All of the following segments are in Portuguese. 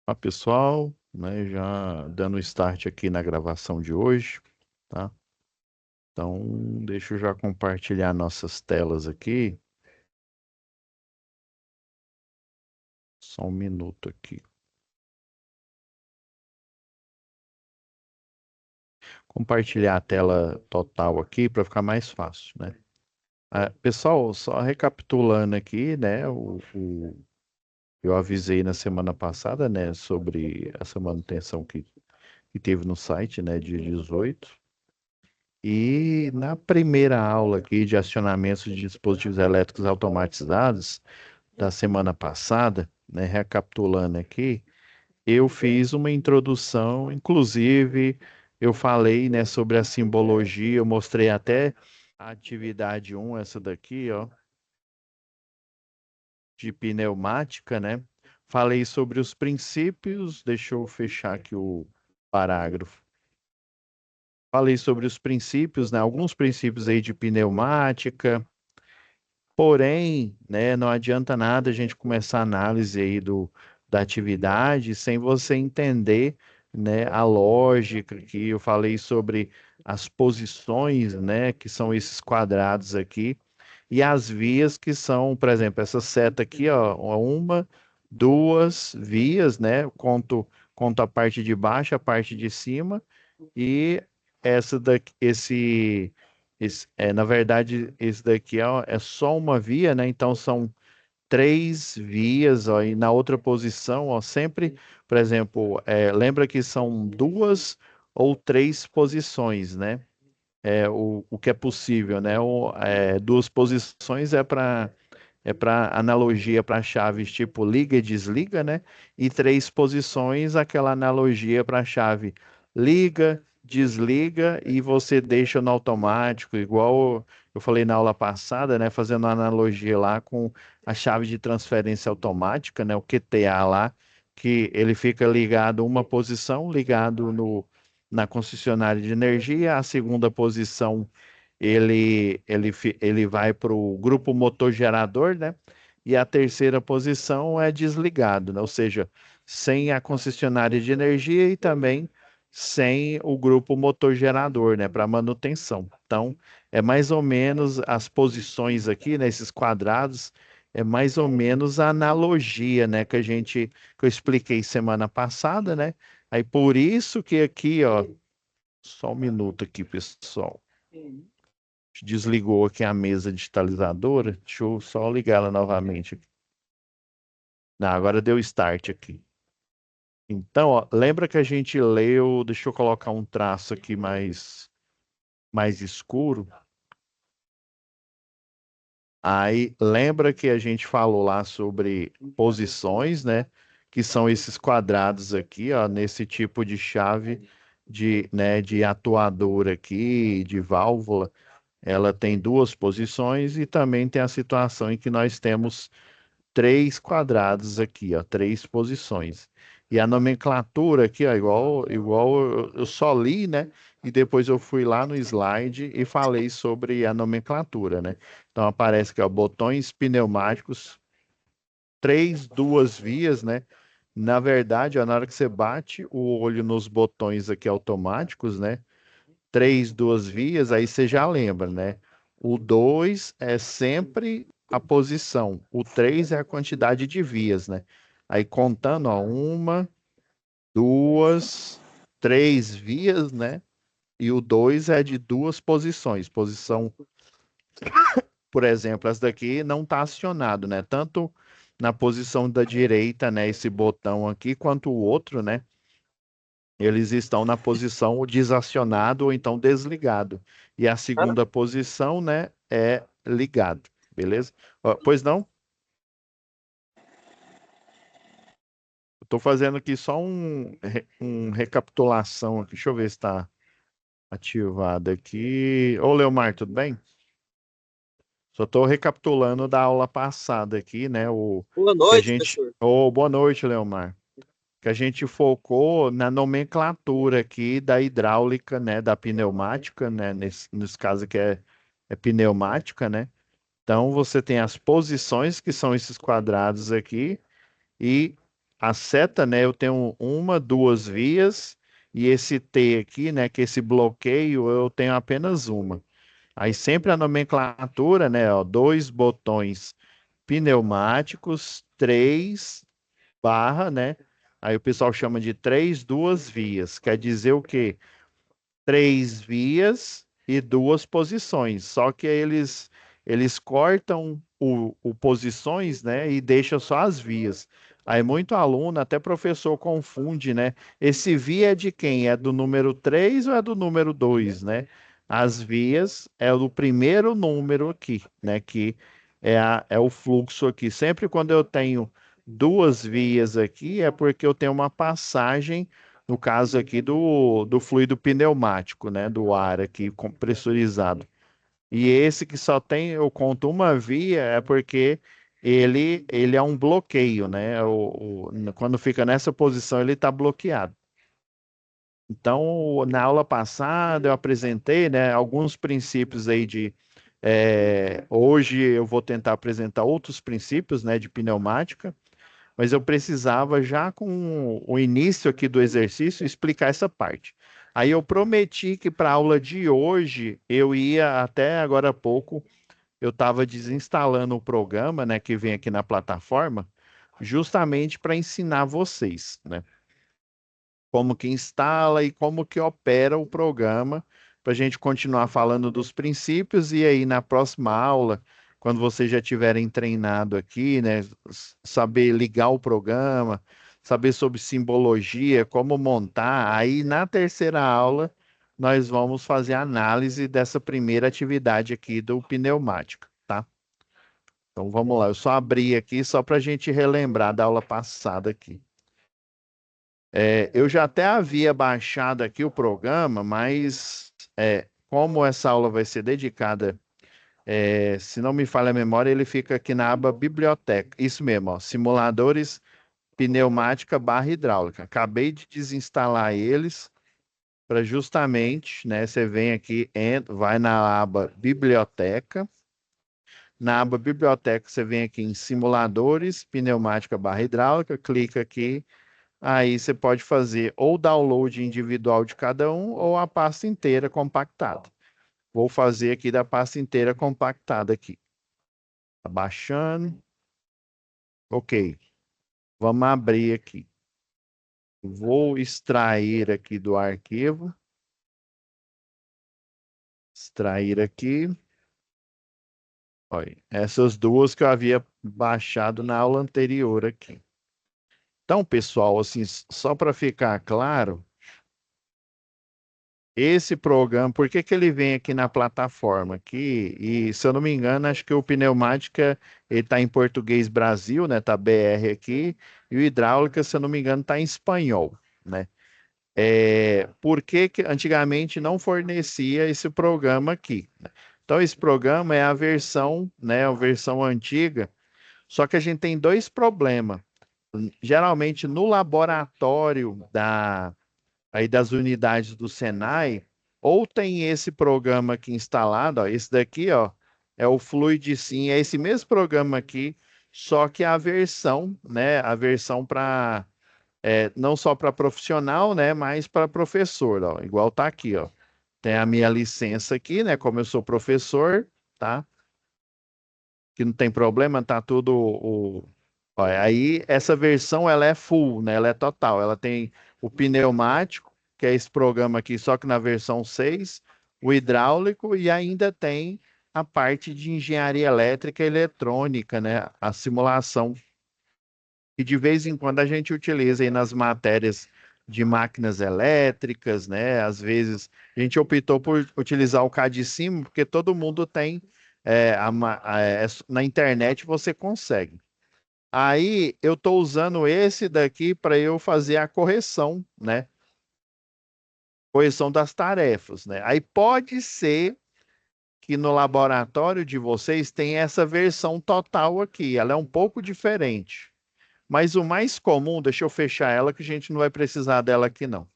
Olá, pessoal, né, já dando start aqui na gravação de hoje, tá? Então, deixa eu já compartilhar nossas telas aqui. Só um minuto aqui. Compartilhar a tela total aqui para ficar mais fácil, né? Pessoal, só recapitulando aqui, né? Eu avisei na semana passada, né, sobre essa manutenção que teve no site, né, dia 18. E na primeira aula aqui de acionamento de dispositivos elétricos automatizados da semana passada, né, recapitulando aqui, eu fiz uma introdução, inclusive eu falei, né, sobre a simbologia, eu mostrei até a atividade um, essa daqui, ó, de pneumática, né? Falei sobre os princípios, deixa eu fechar aqui o parágrafo. Falei sobre os princípios, né? Alguns princípios aí de pneumática. Porém, né, não adianta nada a gente começar a análise aí da atividade sem você entender, né, a lógica que eu falei sobre as posições, né, que são esses quadrados aqui, e as vias que são, por exemplo, essa seta aqui, ó, uma, duas vias, né, conto a parte de baixo, a parte de cima, e essa daqui, na verdade, esse daqui é só uma via, né? Então são três vias, ó, e na outra posição, ó, sempre, por exemplo, lembra que são duas ou três posições, né? O que é possível, né? Duas posições é para analogia para chaves tipo liga e desliga, né? E três posições, aquela analogia para chave liga, desliga e você deixa no automático, igual eu falei na aula passada, né? Fazendo uma analogia lá com a chave de transferência automática, né? O QTA lá, que ele fica ligado uma posição, ligado na concessionária de energia, a segunda posição ele vai para o grupo motor gerador, né? E a terceira posição é desligado, né? Ou seja, sem a concessionária de energia e também sem o grupo motor gerador, né? Para manutenção. Então, é mais ou menos as posições aqui, nesses quadrados, é mais ou menos a analogia, né? Que eu expliquei semana passada, né? Aí por isso que aqui, ó, só um minuto aqui, pessoal. Desligou aqui a mesa digitalizadora. Deixa eu só ligar ela novamente aqui. Não, agora deu start aqui. Então, ó, lembra que a gente leu, deixa eu colocar um traço aqui mais escuro. Aí, lembra que a gente falou lá sobre posições, né? Que são esses quadrados aqui, ó, nesse tipo de chave de atuador aqui, de válvula. Ela tem duas posições e também tem a situação em que nós temos três quadrados aqui, ó, três posições. E a nomenclatura aqui, ó, igual eu só li, né? E depois eu fui lá no slide e falei sobre a nomenclatura, né? Então aparece que, ó, botões pneumáticos, três, duas vias, né? Na verdade, ó, na hora que você bate o olho nos botões aqui automáticos, né? Três, duas vias, aí você já lembra, né? O 2 é sempre a posição, o 3 é a quantidade de vias, né? Aí contando, ó, uma, duas, três vias, né? E o 2 é de duas posições. Posição, por exemplo, essa daqui não está acionado, né? Tanto na posição da direita, né? Esse botão aqui, quanto o outro, né? Eles estão na posição desacionado ou então desligado. E a segunda posição, né, é ligado, beleza? Ó, pois não? Estou fazendo aqui só um recapitulação aqui. Deixa eu ver se está ativado aqui. Ô, Leomar, tudo bem? Só estou recapitulando da aula passada aqui, né? Boa Que a noite, gente. professor. Ô, boa noite, Leomar. Que a gente focou na nomenclatura aqui da hidráulica, né, da pneumática, né, nesse caso que é pneumática, né? Então você tem as posições, que são esses quadrados aqui, e a seta, né? Eu tenho uma, duas vias, e esse T aqui, né? Que esse bloqueio, eu tenho apenas uma. Aí sempre a nomenclatura, né? Ó, dois botões pneumáticos, três barra, né? Aí o pessoal chama de três duas vias. Quer dizer o quê? Três vias e duas posições. Só que eles cortam o posições, né, e deixam só as vias. Aí muito aluno, até professor confunde, né? Esse via é de quem? É do número 3 ou é do número 2, né? As vias é o primeiro número aqui, né? Que é o fluxo aqui. Sempre quando eu tenho duas vias aqui, é porque eu tenho uma passagem no caso aqui do fluido pneumático, né, do ar aqui pressurizado. E esse que só tem, eu conto uma via, é porque ele é um bloqueio, né? Quando fica nessa posição, ele está bloqueado. Então, na aula passada, eu apresentei, né, alguns princípios aí hoje eu vou tentar apresentar outros princípios, né, de pneumática, mas eu precisava já com o início aqui do exercício explicar essa parte. Aí eu prometi que para a aula de hoje eu ia até agora há pouco eu estava desinstalando o programa, né, que vem aqui na plataforma, justamente para ensinar vocês, né? Como que instala e como que opera o programa, para a gente continuar falando dos princípios e aí na próxima aula, quando vocês já tiverem treinado aqui, né, saber ligar o programa, saber sobre simbologia, como montar, aí na terceira aula nós vamos fazer a análise dessa primeira atividade aqui do pneumática, tá? Então vamos lá, eu só abri aqui só para a gente relembrar da aula passada aqui. Eu já até havia baixado aqui o programa, mas como essa aula vai ser dedicada, se não me falha a memória, ele fica aqui na aba Biblioteca. Isso mesmo, ó, simuladores pneumática barra hidráulica. Acabei de desinstalar eles para justamente, né? Você vem aqui, vai na aba Biblioteca. Na aba Biblioteca, você vem aqui em simuladores pneumática barra hidráulica, clica aqui. Aí você pode fazer ou download individual de cada um ou a pasta inteira compactada. Vou fazer aqui da pasta inteira compactada aqui. Tá baixando. Ok. Vamos abrir aqui. Vou extrair aqui do arquivo. Extrair aqui. Olha, essas duas que eu havia baixado na aula anterior aqui. Então, pessoal, assim, só para ficar claro, esse programa, por que que ele vem aqui na plataforma aqui? E se eu não me engano, acho que o Pneumática ele está em português Brasil, né? Tá BR aqui, e o Hidráulica, se eu não me engano, está em espanhol, né? Por que que antigamente não fornecia esse programa aqui? Então, esse programa é a versão, né? A versão antiga, só que a gente tem dois problemas. Geralmente no laboratório aí das unidades do Senai, ou tem esse programa aqui instalado, ó, esse daqui, ó, é o Fluid Sim, é esse mesmo programa aqui, só que a versão, né, a versão para não só para profissional, né, mas para professor, ó, igual tá aqui, ó. Tem a minha licença aqui, né, como eu sou professor, tá? Que não tem problema, tá tudo Olha, aí essa versão ela é full, né? Ela é total. Ela tem o pneumático, que é esse programa aqui, só que na versão 6, o hidráulico e ainda tem a parte de engenharia elétrica e eletrônica, né? A simulação. E de vez em quando a gente utiliza aí nas matérias de máquinas elétricas, né? Às vezes a gente optou por utilizar o CAD Sim, porque todo mundo tem na internet você consegue. Aí eu estou usando esse daqui para eu fazer a correção, né? Correção das tarefas, né? Aí pode ser que no laboratório de vocês tenha essa versão total aqui. Ela é um pouco diferente. Mas o mais comum, deixa eu fechar ela que a gente não vai precisar dela aqui não.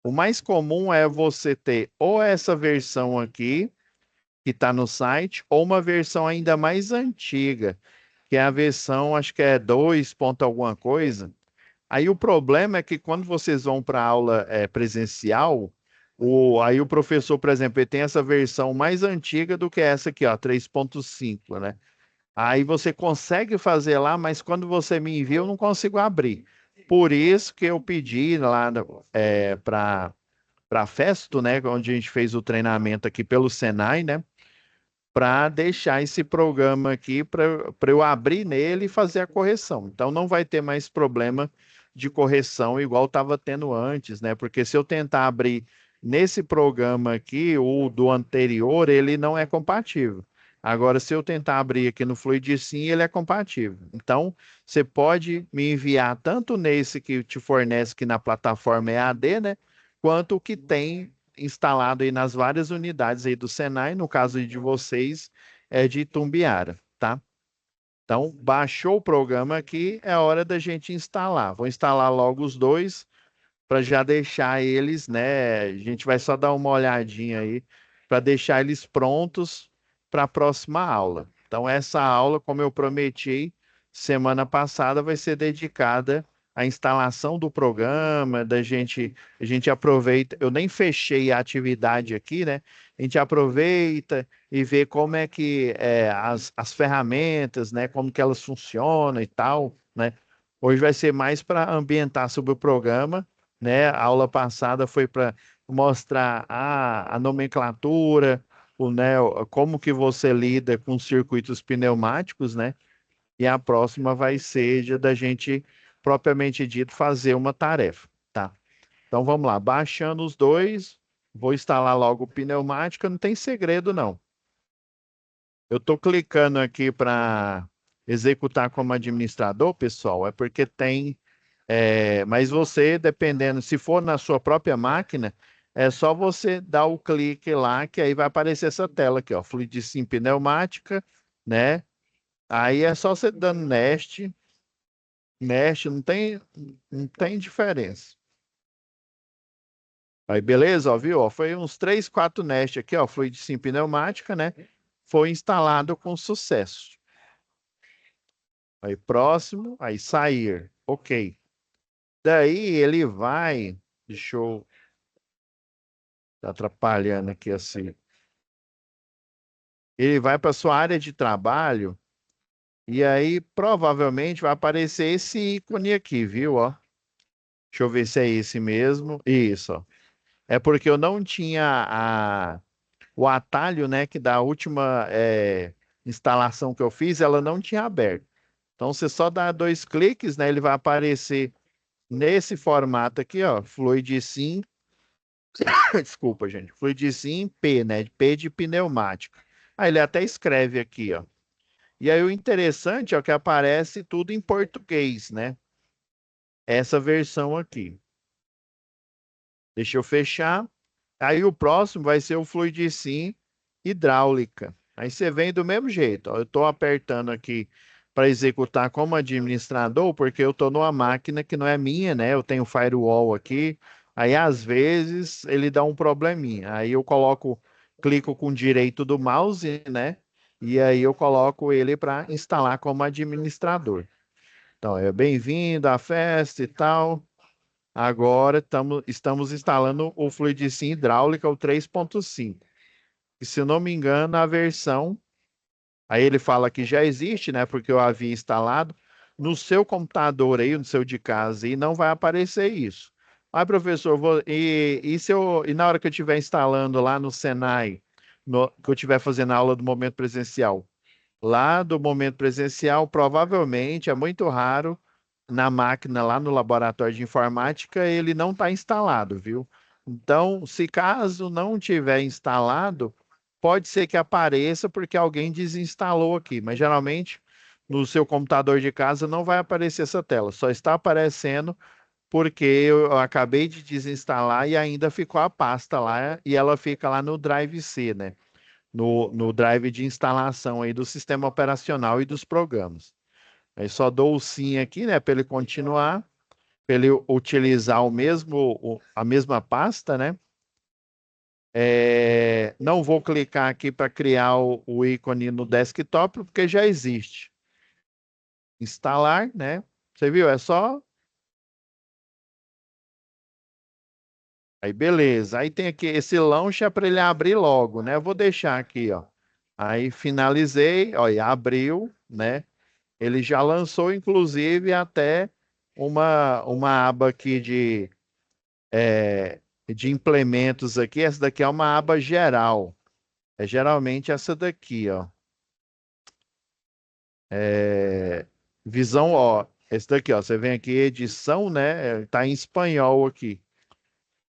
O mais comum é você ter ou essa versão aqui que está no site, ou uma versão ainda mais antiga, que é a versão, acho que é 2 ponto alguma coisa. Aí o problema é que quando vocês vão para aula presencial, aí o professor, por exemplo, ele tem essa versão mais antiga do que essa aqui, ó, 3.5, né? Aí você consegue fazer lá, mas quando você me envia, eu não consigo abrir. Por isso que eu pedi lá para a Festo, né, onde a gente fez o treinamento aqui pelo Senai, né, para deixar esse programa aqui para eu abrir nele e fazer a correção. Então não vai ter mais problema de correção igual estava tendo antes, né? Porque se eu tentar abrir nesse programa aqui, o do anterior, ele não é compatível. Agora, se eu tentar abrir aqui no Fluidsim, ele é compatível. Então, você pode me enviar tanto nesse que te fornece que na plataforma EAD, né? Quanto o que tem instalado aí nas várias unidades aí do Senai, no caso aí de vocês, é de Itumbiara, tá? Então, baixou o programa aqui, é hora da gente instalar. Vou instalar logo os dois para já deixar eles, né? A gente vai só dar uma olhadinha aí para deixar eles prontos para a próxima aula. Então, essa aula, como eu prometi, semana passada, vai ser dedicada à instalação do programa, a gente aproveita, eu nem fechei a atividade aqui, né? A gente aproveita e vê como é que as ferramentas, né? Como que elas funcionam e tal, né? Hoje vai ser mais para ambientar sobre o programa, né? A aula passada foi para mostrar a nomenclatura, como que você lida com circuitos pneumáticos, né? E a próxima vai ser da gente, propriamente dito, fazer uma tarefa, tá? Então vamos lá, baixando os dois, vou instalar logo o pneumática, não tem segredo não. Eu estou clicando aqui para executar como administrador, pessoal, é porque tem mas você, dependendo, se for na sua própria máquina, é só você dar o clique lá, que aí vai aparecer essa tela aqui, ó, Fluidicim pneumática, né? Aí é só você dando nest, não tem diferença. Aí, beleza, ó, viu? Ó, foi uns 3, 4 nest aqui, ó, Fluidicim pneumática, né? Foi instalado com sucesso. Aí, próximo, aí sair. Ok. Daí ele vai, deixa eu tá atrapalhando aqui assim. Ele vai para sua área de trabalho e aí provavelmente vai aparecer esse ícone aqui, viu? Ó, deixa eu ver se é esse mesmo. Isso, ó. É porque eu não tinha o atalho, né, que da última instalação que eu fiz, ela não tinha aberto. Então você só dá dois cliques, né, ele vai aparecer nesse formato aqui, ó, Fluidicim, desculpa, gente, Fluidicim P, né, P de pneumática. Aí ele até escreve aqui, ó. E aí o interessante é que aparece tudo em português, né? Essa versão aqui. Deixa eu fechar. Aí o próximo vai ser o Fluidicim hidráulica. Aí você vem do mesmo jeito. Ó. Eu estou apertando aqui para executar como administrador, porque eu estou numa máquina que não é minha, né? Eu tenho firewall aqui. Aí às vezes ele dá um probleminha. Aí eu clico com o direito do mouse, né? E aí eu coloco ele para instalar como administrador. Então, bem-vindo à festa e tal. Agora estamos instalando o Fluidicim Hidráulica, o 3.5. E se eu não me engano, a versão, aí ele fala que já existe, né? Porque eu havia instalado no seu computador aí, no seu de casa, e não vai aparecer isso. Aí, professor, e na hora que eu estiver instalando lá no Senai, que eu estiver fazendo a aula do momento presencial, lá do momento presencial, provavelmente é muito raro na máquina lá no laboratório de informática, ele não está instalado, viu? Então, se caso não tiver instalado, pode ser que apareça porque alguém desinstalou aqui, mas geralmente no seu computador de casa não vai aparecer essa tela, só está aparecendo porque eu acabei de desinstalar e ainda ficou a pasta lá e ela fica lá no Drive C, né? No drive de instalação aí do sistema operacional e dos programas. Aí só dou o sim aqui, né, para ele continuar, para ele utilizar a mesma pasta, né? Não vou clicar aqui para criar o ícone no desktop, porque já existe. instalar, né? Você viu? É só. Aí, beleza. Aí tem aqui esse launcher para ele abrir logo, né? Eu vou deixar aqui, ó. Aí finalizei, ó, e abriu, né? Ele já lançou, inclusive, até uma aba aqui de implementos aqui. Essa daqui é uma aba geral. É geralmente essa daqui, ó. É, visão, ó. Esse daqui, ó. Você vem aqui, edição, né? Tá em espanhol aqui.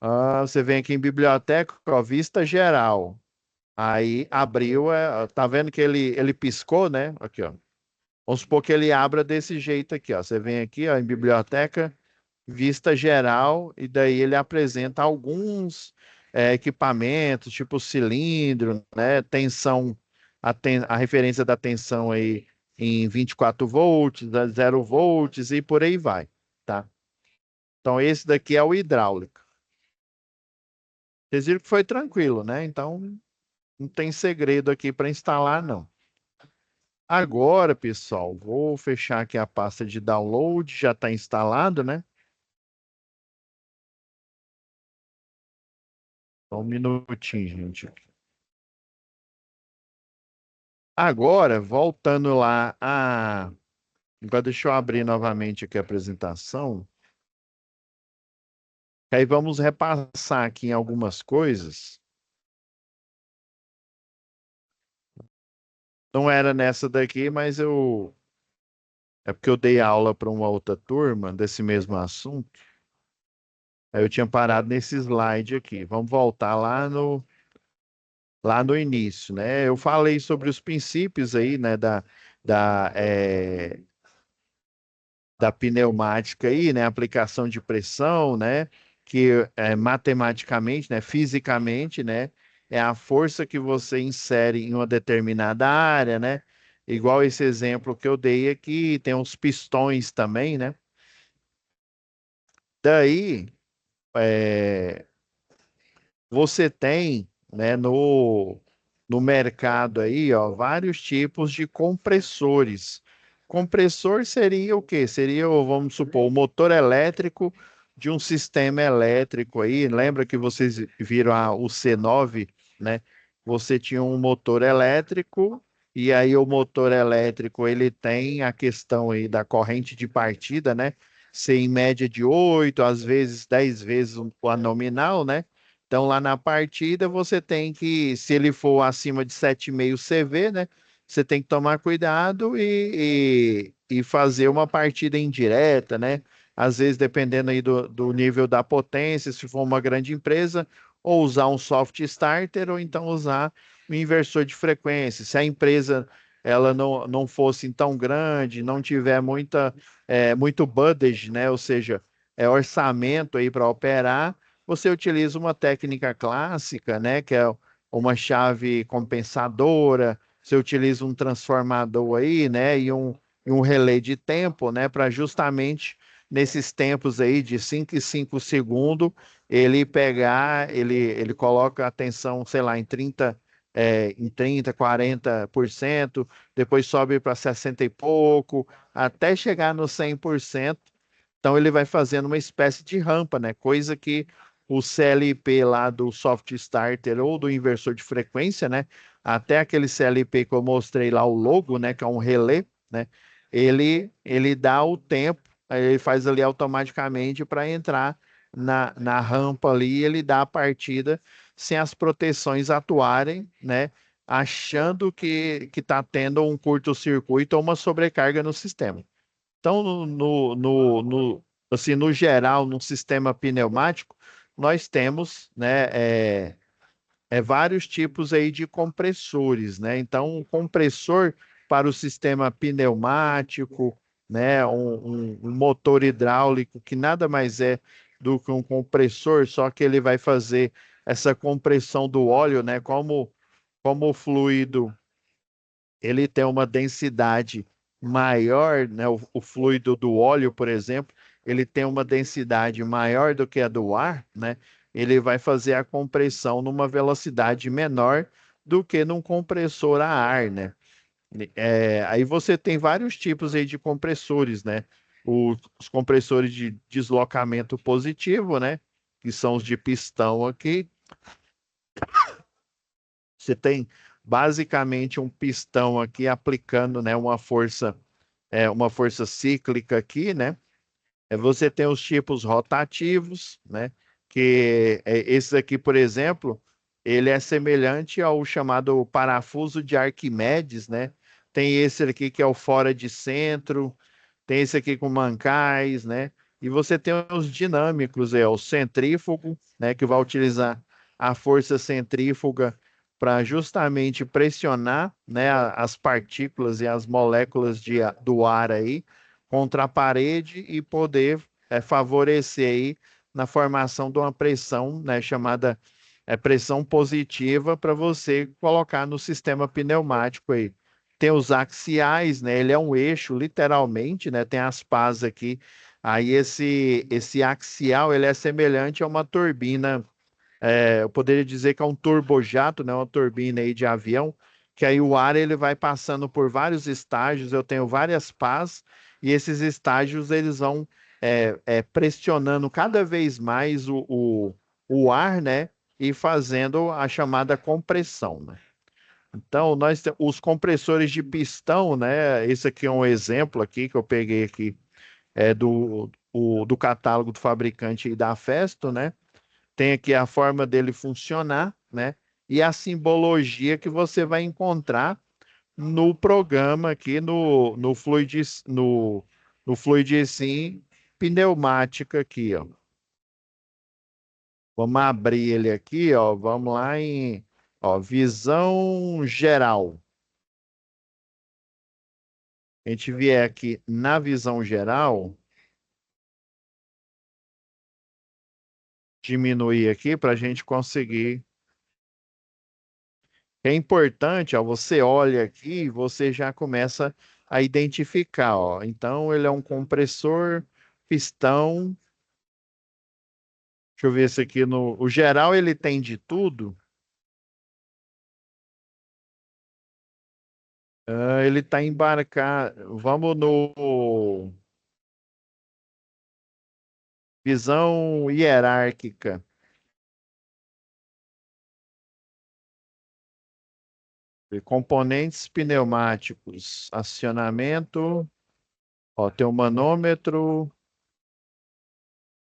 Ah, você vem aqui em biblioteca, ó, vista geral. Aí abriu, tá vendo que ele piscou, né? Aqui, ó. Vamos supor que ele abra desse jeito aqui, ó. Você vem aqui, ó, em biblioteca, vista geral, e daí ele apresenta alguns equipamentos, tipo cilindro, né? Tensão, a referência da tensão aí em 24 volts, 0 volts e por aí vai, tá? Então esse daqui é o hidráulico. Vocês viram que foi tranquilo, né? Então não tem segredo aqui para instalar, não. Agora, pessoal, vou fechar aqui a pasta de download, já está instalado, né? Só um minutinho, gente. Agora, voltando lá Agora deixa eu abrir novamente aqui a apresentação. Aí vamos repassar aqui em algumas coisas. Não era nessa daqui, mas eu... É porque eu dei aula para uma outra turma desse mesmo assunto. Aí eu tinha parado nesse slide aqui. Vamos voltar lá no início, né? Eu falei sobre os princípios aí, né, da, é, da pneumática aí, né, aplicação de pressão, né, que matematicamente, né, fisicamente, né, é a força que você insere em uma determinada área, né? Igual esse exemplo que eu dei aqui, tem os pistões também, né? Daí, é, você tem, né, no mercado aí, ó, vários tipos de compressores. Compressor seria o quê? Seria, vamos supor, o motor elétrico de um sistema elétrico aí. Lembra que vocês viram o C9, né? Você tinha um motor elétrico e aí o motor elétrico ele tem a questão aí da corrente de partida, né? Ser em média de 8, às vezes 10 vezes a nominal, né? Então, lá na partida, você tem que, se ele for acima de 7,5 CV, né? Você tem que tomar cuidado e fazer uma partida indireta, né? Às vezes, dependendo aí do nível da potência, se for uma grande empresa, ou usar um soft starter, ou então usar um inversor de frequência. Se a empresa ela não fosse tão grande, não tiver muito budget, né? Ou seja, orçamento aí para operar, você utiliza uma técnica clássica, né, que é uma chave compensadora, você utiliza um transformador aí, né, e um relé de tempo, né, para justamente nesses tempos aí de 5 e 5 segundos, ele coloca a tensão, sei lá, em 30, 40%, depois sobe para 60 e pouco, até chegar no 100%. Então ele vai fazendo uma espécie de rampa, né? Coisa que o CLP lá do soft starter ou do inversor de frequência, né? Até aquele CLP que eu mostrei lá, o logo, né? Que é um relé, né? Ele dá o tempo, aí ele faz ali automaticamente para entrar na rampa ali, ele dá a partida sem as proteções atuarem, né? Achando que está tendo um curto-circuito ou uma sobrecarga no sistema. Então, assim, no geral, no sistema pneumático, nós temos, né, vários tipos aí de compressores, né? Então, um compressor para o sistema pneumático, né, um motor hidráulico que nada mais é do que um compressor, só que ele vai fazer essa compressão do óleo, né? Como o fluido ele tem uma densidade maior, né? O fluido do óleo, por exemplo, ele tem uma densidade maior do que a do ar, né? Ele vai fazer a compressão numa velocidade menor do que num compressor a ar, né? Aí você tem vários tipos aí de compressores, né? Os compressores de deslocamento positivo, né? Que são os de pistão aqui. Você tem basicamente um pistão aqui aplicando, né, uma força cíclica aqui, né? Você tem os tipos rotativos, né? Que esse aqui, por exemplo, ele é semelhante ao chamado parafuso de Arquimedes, né? Tem esse aqui que é o fora de centro, tem esse aqui com mancais, né? E você tem os dinâmicos, o centrífugo, né? Que vai utilizar a força centrífuga para justamente pressionar, né? As partículas e as moléculas do ar aí contra a parede e poder favorecer aí na formação de uma pressão, né? Chamada pressão positiva para você colocar no sistema pneumático aí. Tem os axiais, né? Ele é um eixo, literalmente, né? Tem as pás aqui. Aí esse axial, ele é semelhante a uma turbina. Eu poderia dizer que é um turbojato, né? Uma turbina aí de avião, que aí o ar ele vai passando por vários estágios. Eu tenho várias pás e esses estágios eles vão pressionando cada vez mais o ar, né? E fazendo a chamada compressão, né? Então, os compressores de pistão, né? Esse aqui é um exemplo aqui que eu peguei aqui do catálogo do fabricante e da Festo, né? Tem aqui a forma dele funcionar, né? E a simbologia que você vai encontrar no programa aqui no Fluidisim pneumática aqui, ó. Vamos abrir ele aqui, ó. Vamos lá ó, visão geral. A gente vier aqui na visão geral, diminuir aqui para a gente conseguir. É importante, ó, você olha aqui e você já começa a identificar, ó. Então, ele é um compressor, pistão. Deixa eu ver esse aqui no. O geral ele tem de tudo. Ele está embarcado. Vamos no visão hierárquica. Componentes pneumáticos, acionamento, ó, tem o manômetro,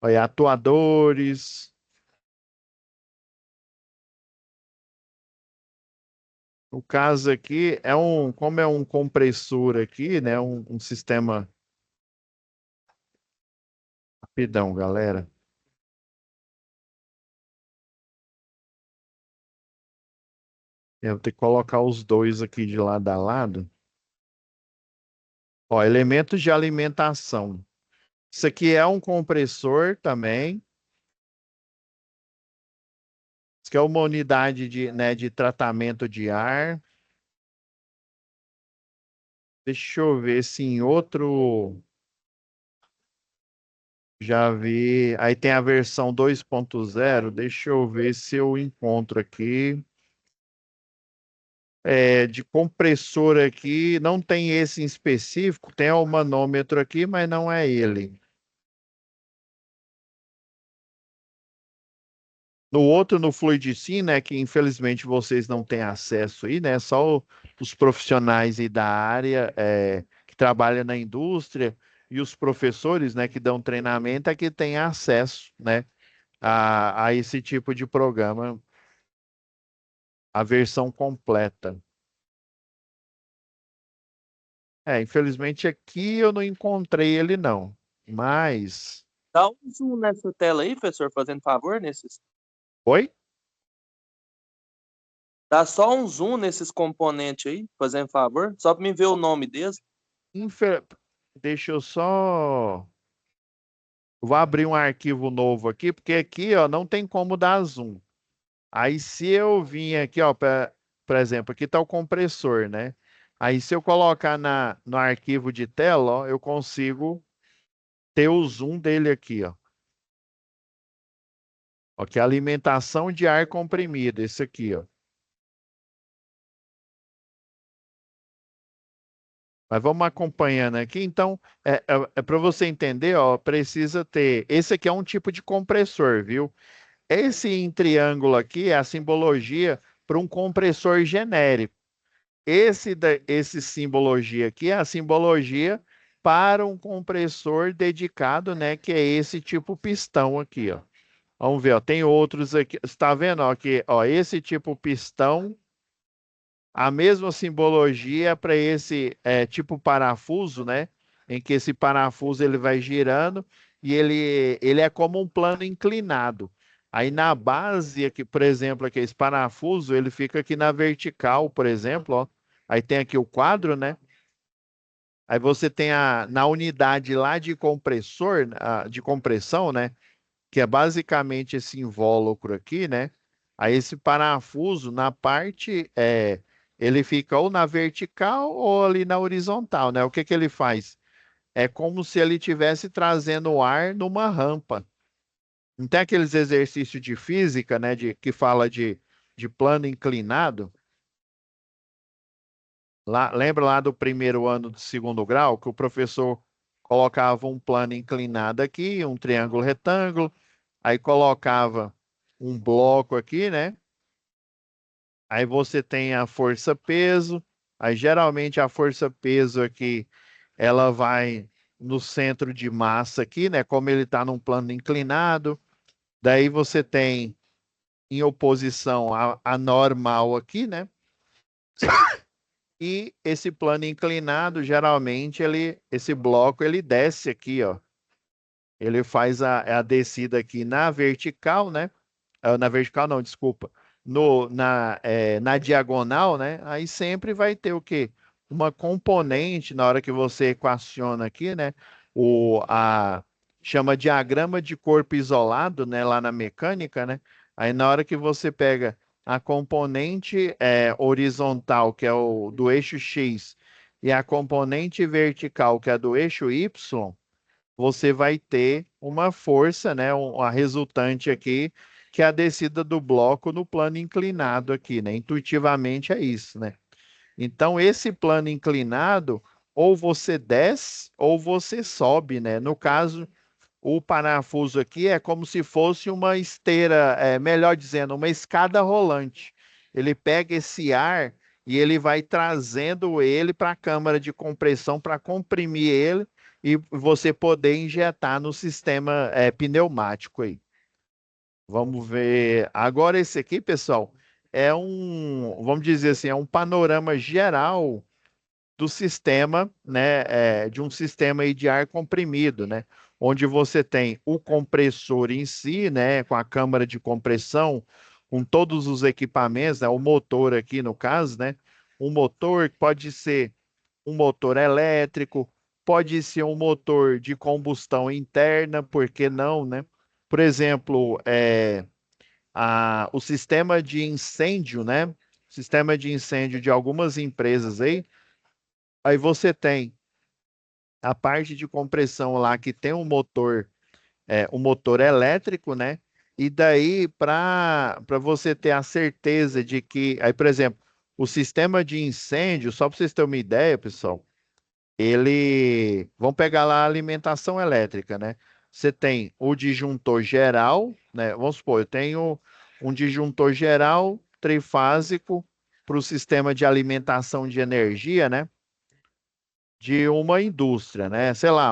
ó, e atuadores. O caso aqui como é um compressor aqui, né? Um sistema rapidão, galera. Eu vou ter que colocar os dois aqui de lado a lado. Ó, elementos de alimentação. Isso aqui é um compressor também. Isso aqui é uma unidade de tratamento de ar. Deixa eu ver se em outro já vi. Aí tem a versão 2.0. Deixa eu ver se eu encontro aqui. De compressor aqui, não tem esse em específico, tem o manômetro aqui, mas não é ele. No outro, no Fluidicin, né, que infelizmente vocês não têm acesso aí, né, só os profissionais aí da área que trabalham na indústria e os professores, né, que dão treinamento é que têm acesso, né, a esse tipo de programa, a versão completa. Infelizmente aqui eu não encontrei ele não, mas... Dá um zoom nessa tela aí, professor, fazendo favor, nesses. Oi? Dá só um zoom nesses componentes aí, fazendo favor, só para me ver o nome deles. Infe- Deixa eu só. Vou abrir um arquivo novo aqui, porque aqui, ó, não tem como dar zoom. Aí, se eu vim aqui, ó, por exemplo, aqui está o compressor, né? Aí, se eu colocar no arquivo de tela, ó, eu consigo ter o zoom dele aqui, ó. Ó, que é alimentação de ar comprimido, esse aqui, ó. Mas vamos acompanhando aqui. Então, para você entender, ó, precisa ter. Esse aqui é um tipo de compressor, viu? Esse em triângulo aqui é a simbologia para um compressor genérico. Esse simbologia aqui é a simbologia para um compressor dedicado, né? Que é esse tipo pistão aqui, ó. Vamos ver, ó, tem outros aqui. Você está vendo, ó, que, ó, esse tipo pistão, a mesma simbologia para esse tipo parafuso, né? Em que esse parafuso ele vai girando e ele é como um plano inclinado. Aí na base aqui, por exemplo, aqui esse parafuso, ele fica aqui na vertical, por exemplo, ó. Aí tem aqui o quadro, né? Aí você tem na unidade lá de compressor, de compressão, né? Que é basicamente esse invólucro aqui, né? Aí esse parafuso na parte ele fica ou na vertical ou ali na horizontal, né? O que que ele faz? É como se ele estivesse trazendo o ar numa rampa. Não tem aqueles exercícios de física, né? Que fala de plano inclinado. Lá, lembra lá do primeiro ano do segundo grau que o professor colocava um plano inclinado aqui, um triângulo retângulo, aí colocava um bloco aqui, né? Aí você tem a força-peso. Aí geralmente a força-peso aqui, ela vai no centro de massa aqui, né? Como ele está num plano inclinado. Daí você tem em oposição a normal aqui, né? E esse plano inclinado, geralmente esse bloco ele desce aqui, ó. Ele faz a descida aqui na vertical, né? Na vertical não, desculpa, na diagonal, né? Aí sempre vai ter o quê? Uma componente na hora que você equaciona aqui, né? Chama diagrama de corpo isolado, né? Lá na mecânica, né? Aí na hora que você pega a componente horizontal, que é o do eixo X, e a componente vertical, que é do eixo Y, você vai ter uma força, né, a resultante aqui, que é a descida do bloco no plano inclinado aqui, né? Intuitivamente é isso, né? Então, esse plano inclinado, ou você desce ou você sobe, né? No caso, o parafuso aqui é como se fosse uma esteira, melhor dizendo, uma escada rolante. Ele pega esse ar e ele vai trazendo ele para a câmara de compressão para comprimir ele e você poder injetar no sistema pneumático aí. Vamos ver. Agora esse aqui, pessoal, vamos dizer assim, é um panorama geral do sistema, né, de um sistema aí de ar comprimido, né, onde você tem o compressor em si, né, com a câmara de compressão, com todos os equipamentos, né, o motor aqui no caso, né, um motor que pode ser um motor elétrico, pode ser um motor de combustão interna, por que não, né? Por exemplo, o sistema de incêndio, né? Sistema de incêndio de algumas empresas aí você tem a parte de compressão lá que tem um motor elétrico, né? E daí, para você ter a certeza de que, aí, por exemplo, o sistema de incêndio, só para vocês terem uma ideia, pessoal, vamos pegar lá a alimentação elétrica, né? Você tem o disjuntor geral, né? Vamos supor, eu tenho um disjuntor geral trifásico para o sistema de alimentação de energia, né? De uma indústria, né? Sei lá,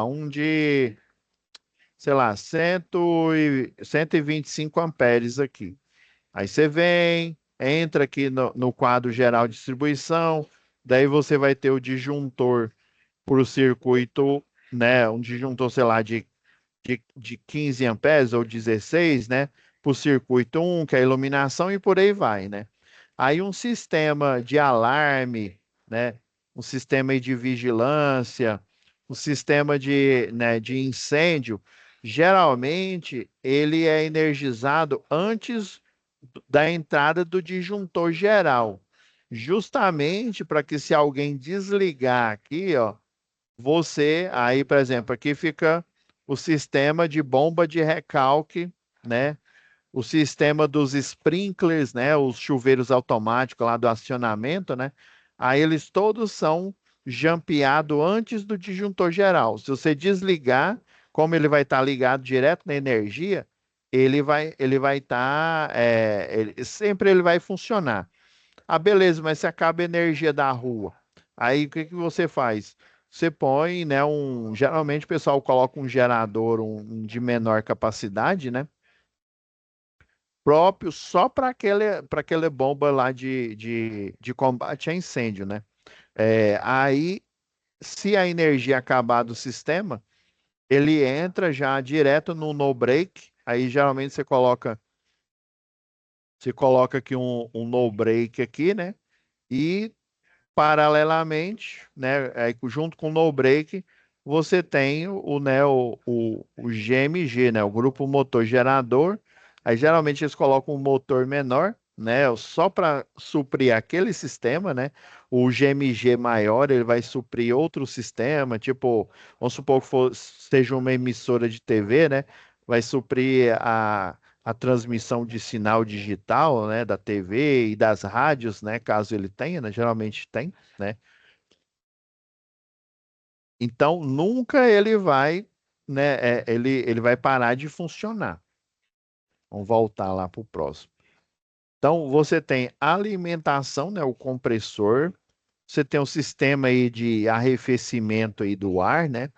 125 amperes aqui. Aí você vem, entra aqui no quadro geral de distribuição, daí você vai ter o disjuntor para o circuito, né? Um disjuntor, sei lá, de 15 amperes ou 16, né? Para o circuito um que é a iluminação, e por aí vai, né? Aí um sistema de alarme, né? Um sistema aí de vigilância, um sistema de incêndio, geralmente ele é energizado antes da entrada do disjuntor geral, justamente para que se alguém desligar aqui, ó, aí, por exemplo, aqui fica o sistema de bomba de recalque, né? O sistema dos sprinklers, né? Os chuveiros automáticos lá do acionamento, né? Aí eles todos são jampeado antes do disjuntor geral. Se você desligar, como ele vai estar ligado direto na energia, ele vai estar, sempre ele vai funcionar. Ah, beleza, mas se acaba a energia da rua, aí o que que você faz? Você põe, né, geralmente o pessoal coloca um gerador de menor capacidade, né, próprio só para aquela bomba lá de combate a incêndio, né? Aí, se a energia acabar do sistema, ele entra já direto no no break. Aí geralmente você coloca aqui um no break aqui, né? E paralelamente, né, junto com o no break, você tem o GMG, né, o grupo motor gerador. Aí geralmente eles colocam um motor menor, né, só para suprir aquele sistema, né? O GMG maior, ele vai suprir outro sistema, tipo, vamos supor que seja uma emissora de TV, né? Vai suprir a transmissão de sinal digital, né, da TV e das rádios, né, caso ele tenha, né, geralmente tem, né? Então nunca ele vai, né, ele vai parar de funcionar. Vamos voltar lá para o próximo. Então você tem alimentação, né, o compressor. Você tem um sistema aí de arrefecimento aí do ar, né?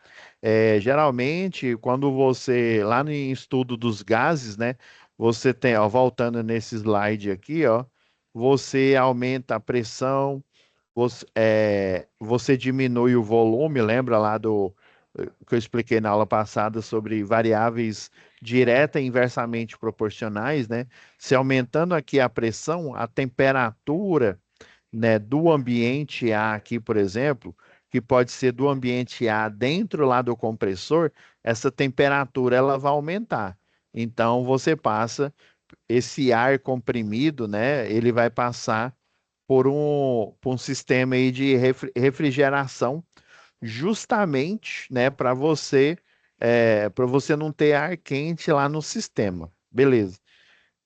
Geralmente, quando você, lá no estudo dos gases, né? Você tem, ó, voltando nesse slide aqui, ó, você aumenta a pressão, você diminui o volume, lembra lá que eu expliquei na aula passada sobre variáveis direta e inversamente proporcionais, né? Se aumentando aqui a pressão, a temperatura, né, do ambiente A aqui, por exemplo, que pode ser do ambiente A dentro lá do compressor, essa temperatura ela vai aumentar. Então você passa esse ar comprimido, né, ele vai passar por um sistema aí de refrigeração, justamente, né, para você não ter ar quente lá no sistema. Beleza.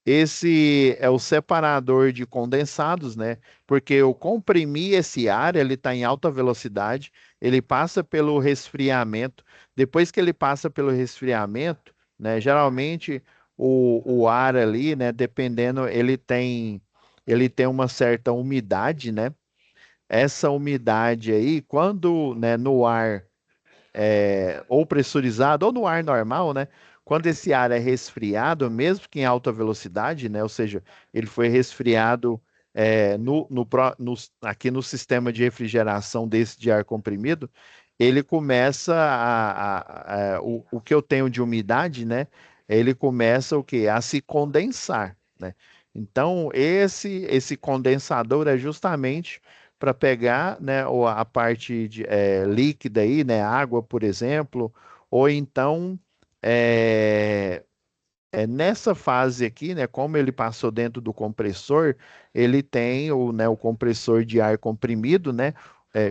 Esse é o separador de condensados, né? Porque eu comprimi esse ar, ele está em alta velocidade, ele passa pelo resfriamento. Depois que ele passa pelo resfriamento, né? Geralmente o ar ali, né? Dependendo, ele tem uma certa umidade, né? Essa umidade aí, quando, né, no ar ou pressurizado ou no ar normal, né? Quando esse ar é resfriado, mesmo que em alta velocidade, né? Ou seja, ele foi resfriado aqui no sistema de refrigeração desse de ar comprimido, ele começa o que eu tenho de umidade, né? Ele começa o quê? A se condensar, né? Então, esse condensador é justamente para pegar, né, a parte líquida aí, né, água, por exemplo, ou então é, nessa fase aqui, né, como ele passou dentro do compressor, ele tem o compressor de ar comprimido, né?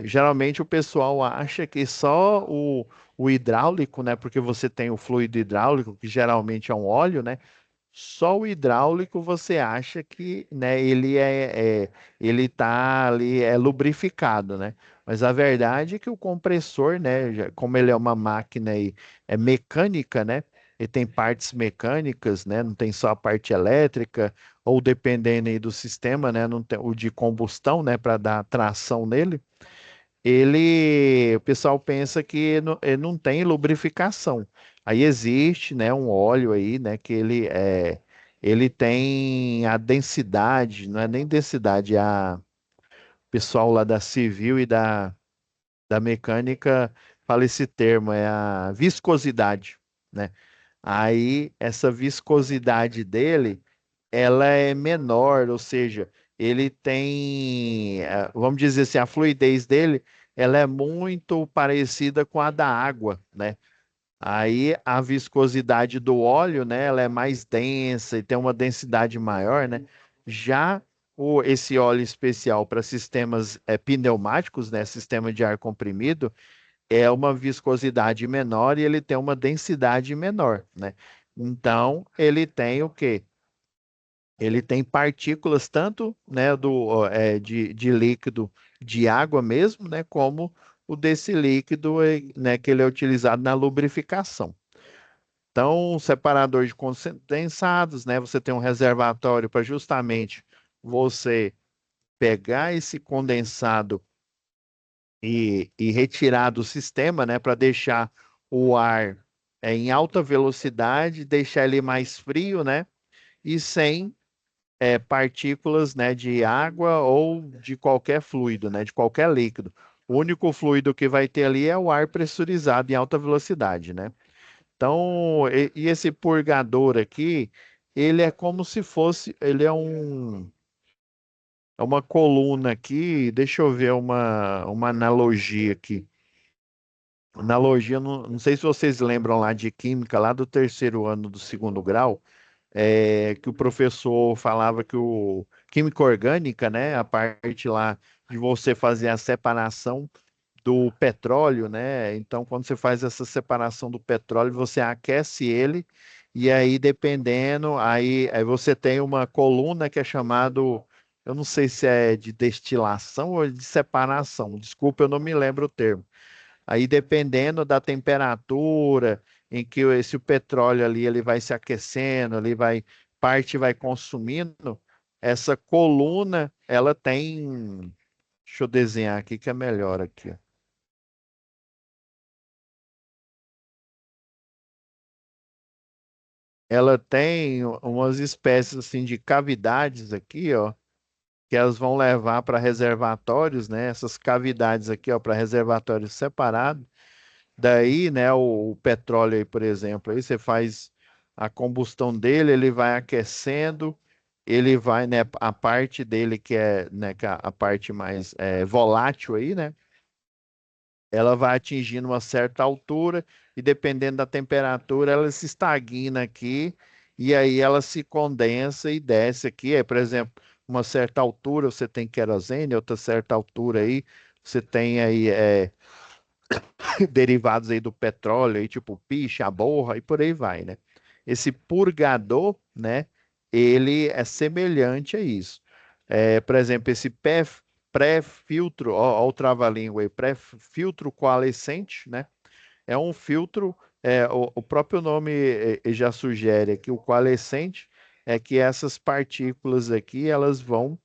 Geralmente o pessoal acha que só o hidráulico, né, porque você tem o fluido hidráulico, que geralmente é um óleo, né? Só o hidráulico você acha que, né, ele tá ali lubrificado, né? Mas a verdade é que o compressor, né, como ele é uma máquina aí, é mecânica, né? Ele tem partes mecânicas, né? Não tem só a parte elétrica, ou dependendo aí do sistema, né? Não tem o de combustão, né, para dar tração nele. O pessoal pensa que ele não tem lubrificação. Aí existe, né, um óleo aí, né, que ele tem a densidade, não é nem densidade, o pessoal lá da civil e da mecânica fala esse termo, é a viscosidade, né? Aí essa viscosidade dele, ela é menor, ou seja, ele tem, vamos dizer assim, a fluidez dele, ela é muito parecida com a da água, né? Aí a viscosidade do óleo, né, ela é mais densa e tem uma densidade maior, né? Já esse óleo especial para sistemas pneumáticos, né, sistema de ar comprimido, é uma viscosidade menor e ele tem uma densidade menor, né? Então, ele tem o quê? ele tem partículas tanto, né, de líquido de água mesmo, né, como o desse líquido, né, que ele é utilizado na lubrificação. Então, separador de condensados, né, você tem um reservatório para justamente você pegar esse condensado e retirar do sistema, né, para deixar o ar em alta velocidade, deixar ele mais frio, né, e sem partículas, né, de água ou de qualquer fluido, né, de qualquer líquido. O único fluido que vai ter ali é o ar pressurizado em alta velocidade, né? Então, e esse purgador aqui, ele é como se fosse, ele é uma coluna aqui, deixa eu ver uma analogia aqui. Analogia, não sei se vocês lembram lá de química, lá do terceiro ano do segundo grau, que o professor falava que o química orgânica, né, a parte lá de você fazer a separação do petróleo, né? Então, quando você faz essa separação do petróleo, você aquece ele e aí, dependendo, aí você tem uma coluna que é chamado, eu não sei se é de destilação ou de separação. Desculpa, eu não me lembro o termo. Aí, dependendo da temperatura em que esse o petróleo ali ele vai se aquecendo, ele vai parte vai consumindo, essa coluna ela tem, deixa eu desenhar aqui que é melhor aqui, ó. Ela tem umas espécies assim de cavidades aqui, ó, que elas vão levar para reservatórios, né? Essas cavidades aqui, ó, para reservatórios separados. Daí, né, o petróleo aí, por exemplo, aí você faz a combustão dele, ele vai aquecendo, ele vai, né, a parte dele que é, né, que é a parte mais volátil aí, né? Ela vai atingindo uma certa altura e dependendo da temperatura, ela se estagna aqui e aí ela se condensa e desce aqui. Por exemplo, uma certa altura você tem querosene, outra certa altura aí você tem aí derivados aí do petróleo, aí, tipo piche, a borra e por aí vai, né? Esse purgador, né? Ele é semelhante a isso. Por exemplo, esse pré-filtro, ó, o trava-língua aí, pré-filtro coalescente, né? É um filtro, o próprio nome já sugere que o coalescente é que essas partículas aqui, elas vão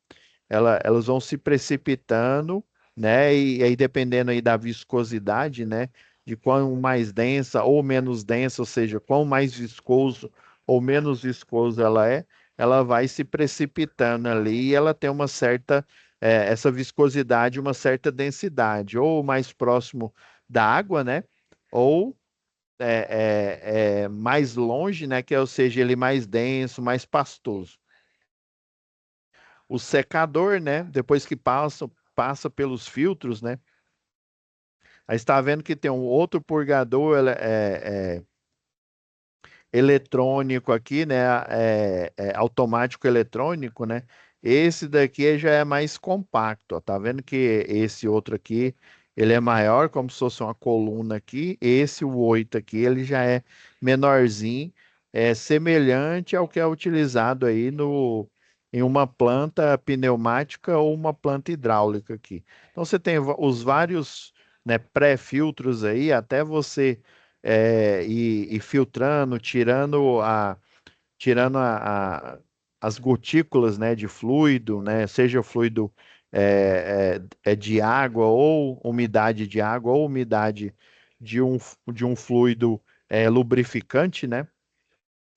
se precipitando, né? E aí dependendo aí da viscosidade, né? De quão mais densa ou menos densa, ou seja, quão mais viscoso ou menos viscoso ela vai se precipitando ali e ela tem uma certa, essa viscosidade, uma certa densidade, ou mais próximo da água, né? Ou mais longe, né? Que é, ou seja, ele mais denso, mais pastoso. O secador, né? Depois que passa pelos filtros, né? Aí está vendo que tem um outro purgador eletrônico aqui, né? Automático eletrônico, né? Esse daqui já é mais compacto, ó. Tá vendo que esse outro aqui, ele é maior, como se fosse uma coluna aqui. Esse, o 8 aqui, ele já é menorzinho, é semelhante ao que é utilizado aí no, em uma planta pneumática ou uma planta hidráulica aqui. Então você tem os vários, né, pré-filtros aí, até você ir filtrando, tirando as gotículas, né, de fluido, né, seja fluido de água ou umidade de água ou umidade de um fluido lubrificante, né?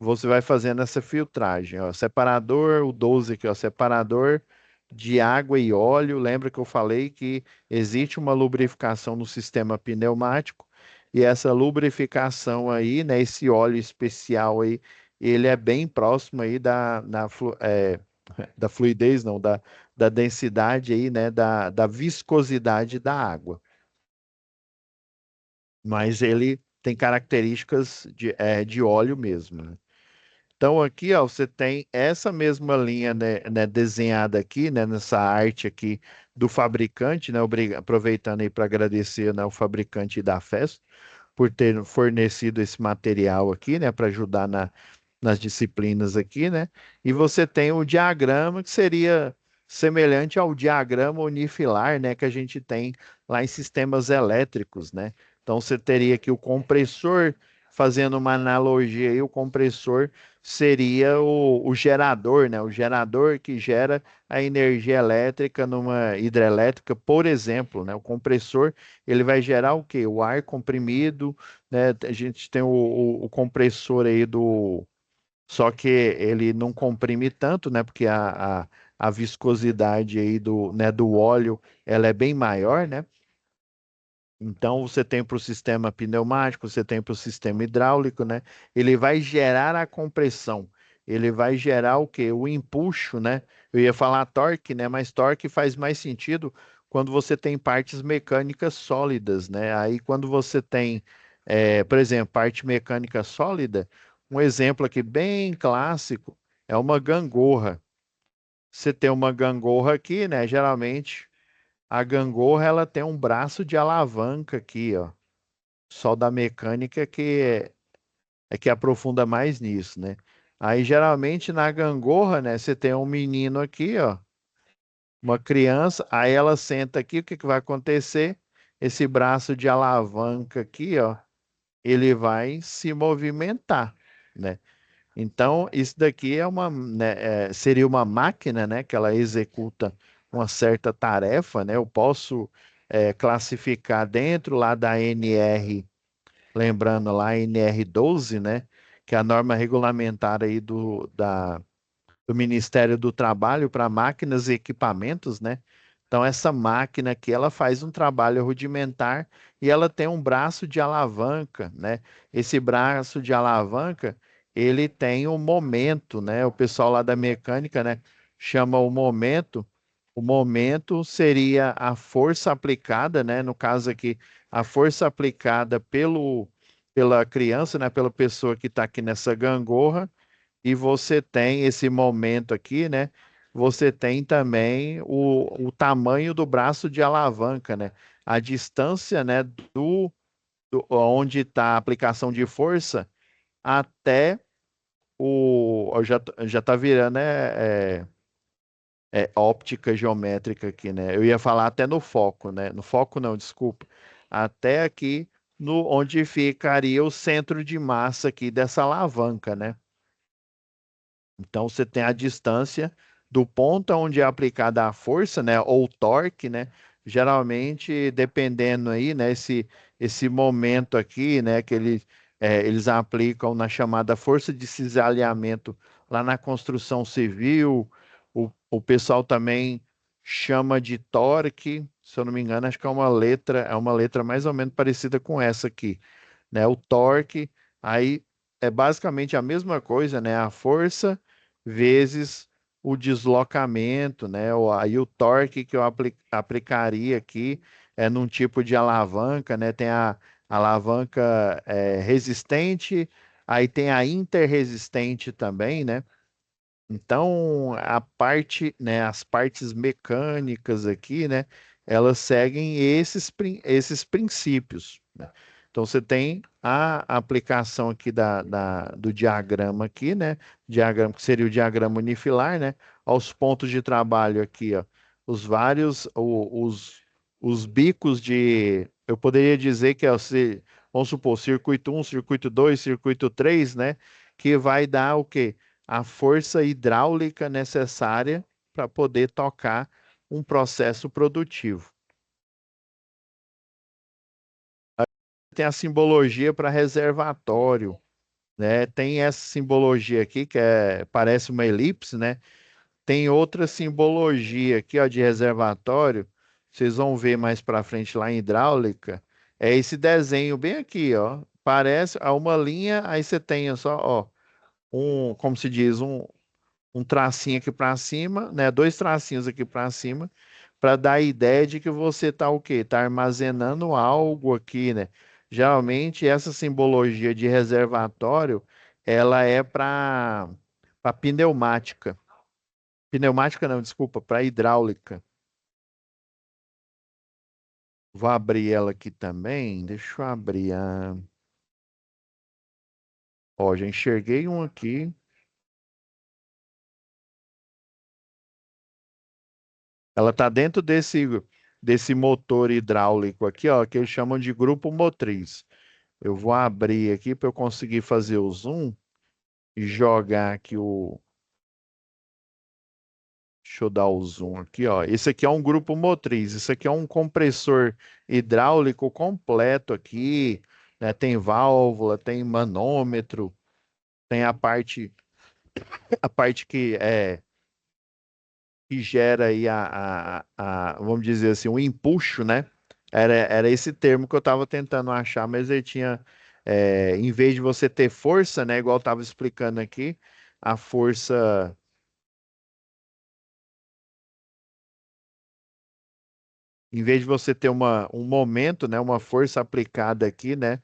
Você vai fazendo essa filtragem, ó, separador, o 12 aqui, ó, separador de água e óleo. Lembra que eu falei que existe uma lubrificação no sistema pneumático e essa lubrificação aí, né, esse óleo especial aí, ele é bem próximo aí da fluidez, não, da densidade aí, né, da viscosidade da água. Mas ele tem características de óleo mesmo, né? Então aqui, ó, você tem essa mesma linha, né, desenhada aqui, né, nessa arte aqui do fabricante, né, aproveitando aí para agradecer, né, o fabricante da festa por ter fornecido esse material aqui, né, para ajudar nas disciplinas aqui, né? E você tem o diagrama que seria semelhante ao diagrama unifilar, né, que a gente tem lá em sistemas elétricos, né? Então você teria aqui o compressor, fazendo uma analogia aí, o compressor seria o gerador, né? O gerador que gera a energia elétrica numa hidrelétrica, por exemplo, né? O compressor, ele vai gerar o quê? O ar comprimido, né? A gente tem o compressor aí do só que ele não comprime tanto, né? Porque a viscosidade aí do óleo, ela é bem maior, né? Então, você tem para o sistema pneumático, você tem para o sistema hidráulico, né? Ele vai gerar a compressão. Ele vai gerar o quê? O empuxo, né? Eu ia falar torque, né? Mas torque faz mais sentido quando você tem partes mecânicas sólidas, né? Aí, quando você tem, por exemplo, parte mecânica sólida, um exemplo aqui bem clássico é uma gangorra. Você tem uma gangorra aqui, né? Geralmente, a gangorra ela tem um braço de alavanca aqui, ó. Só da mecânica é que aprofunda mais nisso, né? Aí geralmente na gangorra, né, você tem um menino aqui, ó, uma criança, aí ela senta aqui, o que que vai acontecer? Esse braço de alavanca aqui, ó, ele vai se movimentar, né? Então, isso daqui é seria uma máquina, né, que ela executa uma certa tarefa, né? Eu posso classificar dentro lá da NR, lembrando lá a NR 12, né, que é a norma regulamentar aí do Ministério do Trabalho para máquinas e equipamentos, né? Então, essa máquina aqui, ela faz um trabalho rudimentar e ela tem um braço de alavanca, né? Esse braço de alavanca, ele tem um momento, né? O pessoal lá da mecânica, né, chama o momento. O momento seria a força aplicada, né? No caso aqui, a força aplicada pela criança, né? Pela pessoa que está aqui nessa gangorra, e você tem esse momento aqui, né? Você tem também o tamanho do braço de alavanca, né? A distância, né, onde está a aplicação de força até já tá virando óptica geométrica aqui, né? Eu ia falar até no foco, né? No foco não, desculpa. Até aqui no onde ficaria o centro de massa aqui dessa alavanca, né? Então você tem a distância do ponto onde é aplicada a força, né, ou torque, né? Geralmente, dependendo aí, né, esse momento aqui, né, que eles aplicam na chamada força de cisalhamento lá na construção civil, o pessoal também chama de torque, se eu não me engano, acho que é uma letra mais ou menos parecida com essa aqui, né? O torque, aí é basicamente a mesma coisa, né? A força vezes o deslocamento, né? Aí o torque que eu aplicaria aqui é num tipo de alavanca, né? Tem a alavanca resistente, aí tem a interresistente também, né? Então, né, as partes mecânicas aqui, né, elas seguem esses princípios, né? Então, você tem a aplicação aqui do diagrama aqui, né, diagrama que seria o diagrama unifilar, né, aos pontos de trabalho aqui, ó, os vários, os bicos eu poderia dizer que vamos supor, circuito um, circuito 2, circuito 3, né, que vai dar o quê? A força hidráulica necessária para poder tocar um processo produtivo. Tem a simbologia para reservatório, né? Tem essa simbologia aqui que parece uma elipse, né? Tem outra simbologia aqui, ó, de reservatório. Vocês vão ver mais para frente lá em hidráulica. É esse desenho bem aqui, ó. Parece uma linha, aí você tem só, ó, como se diz, um tracinho aqui para cima, né? Dois tracinhos aqui para cima, para dar a ideia de que você está o quê? Está armazenando algo aqui, né? Geralmente essa simbologia de reservatório, ela é para pneumática. Pneumática não, desculpa, para hidráulica. Vou abrir ela aqui também. Deixa eu abrir. Ó, já enxerguei um aqui. Ela está dentro desse motor hidráulico aqui, ó, que eles chamam de grupo motriz. Eu vou abrir aqui para eu conseguir fazer o zoom e jogar aqui o. Deixa eu dar o zoom aqui, ó. Esse aqui é um grupo motriz. Isso aqui é um compressor hidráulico completo aqui, né? Tem válvula, tem manômetro, tem a parte que gera aí vamos dizer assim, o empuxo, né? Era esse termo que eu estava tentando achar, mas ele tinha, em vez de você ter força, né? Igual eu estava explicando aqui, a força. Em vez de você ter um momento, né, uma força aplicada aqui, né,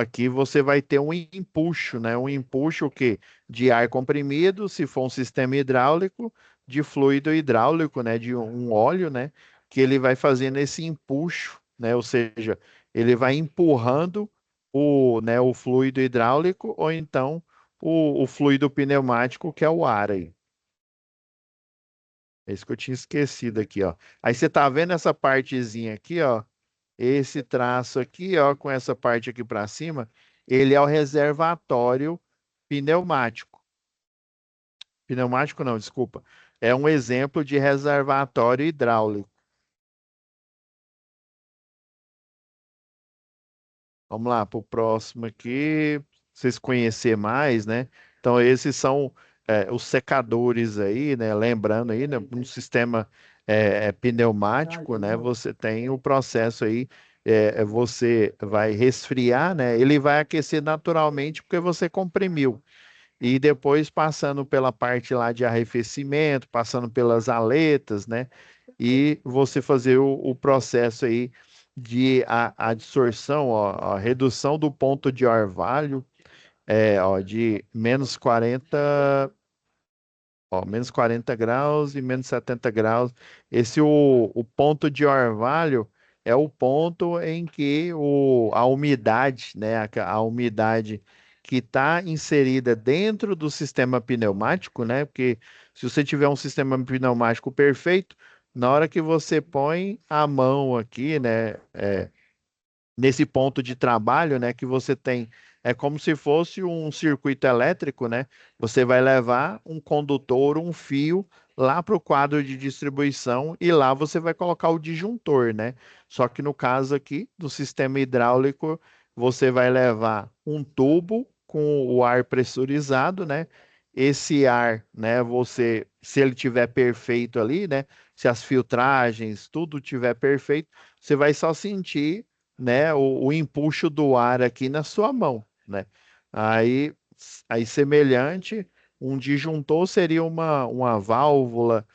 aqui você vai ter um empuxo, né, um empuxo que de ar comprimido, se for um sistema hidráulico, de fluido hidráulico, né, de um óleo, né, que ele vai fazendo esse empuxo, né, ou seja, ele vai empurrando o fluido hidráulico ou então o fluido pneumático, que é o ar aí. É isso que eu tinha esquecido aqui, ó. Aí você tá vendo essa partezinha aqui, ó? Esse traço aqui, ó, com essa parte aqui para cima, ele é o reservatório pneumático. Pneumático não, desculpa. É um exemplo de reservatório hidráulico. Vamos lá para o próximo aqui, pra vocês conhecer mais, né? Então, esses são os secadores aí, né? Lembrando aí, né? Um sistema pneumático, né? Você tem o processo aí, você vai resfriar, né? Ele vai aquecer naturalmente porque você comprimiu. E depois passando pela parte lá de arrefecimento, passando pelas aletas, né? E você fazer o processo aí de adsorção, ó, a redução do ponto de orvalho, ó, de -40 graus e -70 graus. Esse o ponto de orvalho é o ponto em que a umidade, né, a umidade que está inserida dentro do sistema pneumático, né, porque se você tiver um sistema pneumático perfeito, na hora que você põe a mão aqui, né, nesse ponto de trabalho, né, que você tem, é como se fosse um circuito elétrico, né? Você vai levar um condutor, um fio lá para o quadro de distribuição e lá você vai colocar o disjuntor, né? Só que no caso aqui do sistema hidráulico, você vai levar um tubo com o ar pressurizado, né? Esse ar, né, se ele tiver perfeito ali, né, se as filtragens, tudo tiver perfeito, você vai só sentir, né, o empuxo do ar aqui na sua mão, né? Aí, aí semelhante, um disjuntor seria uma válvula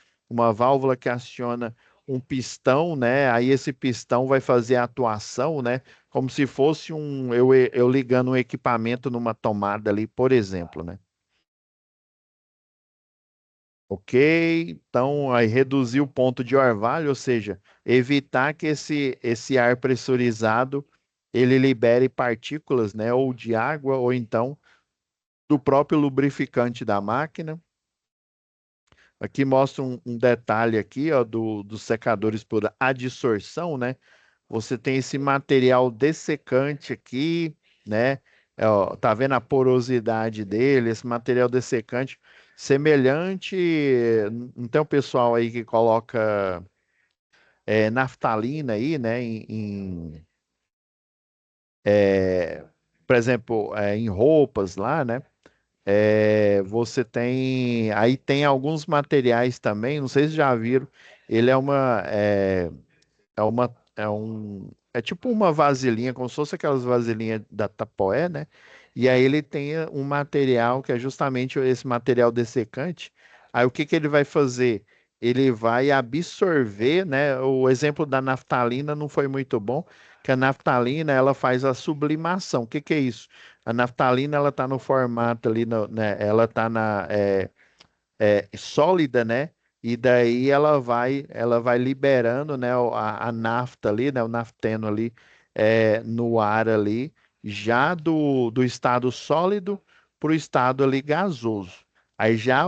que aciona um pistão, né? Aí esse pistão vai fazer a atuação, né? Como se fosse eu ligando um equipamento numa tomada ali, por exemplo, né? Ok, então aí reduzir o ponto de orvalho, ou seja, evitar que esse ar pressurizado ele libere partículas, né, ou de água ou então do próprio lubrificante da máquina. Aqui mostra um detalhe aqui, ó, dos secadores por adsorção, né? Você tem esse material dessecante aqui, né? Ó, tá vendo a porosidade dele, esse material dessecante, semelhante. Não tem o pessoal aí que coloca naftalina aí, né? É, por exemplo, em roupas lá, né? Você tem. Aí tem alguns materiais também, não sei se já viram. Ele é tipo uma vasilhinha, como se fosse aquelas vasilhinhas da Tapoé, né? E aí ele tem um material que é justamente esse material dessecante. Aí o que que ele vai fazer? Ele vai absorver, né? O exemplo da naftalina não foi muito bom, que a naftalina ela faz a sublimação. O que que é isso? A naftalina ela está no formato ali, né? Ela está sólida, né? E daí ela vai liberando, né, a nafta ali, né, o nafteno ali no ar ali, já do estado sólido para o estado ali gasoso. Aí já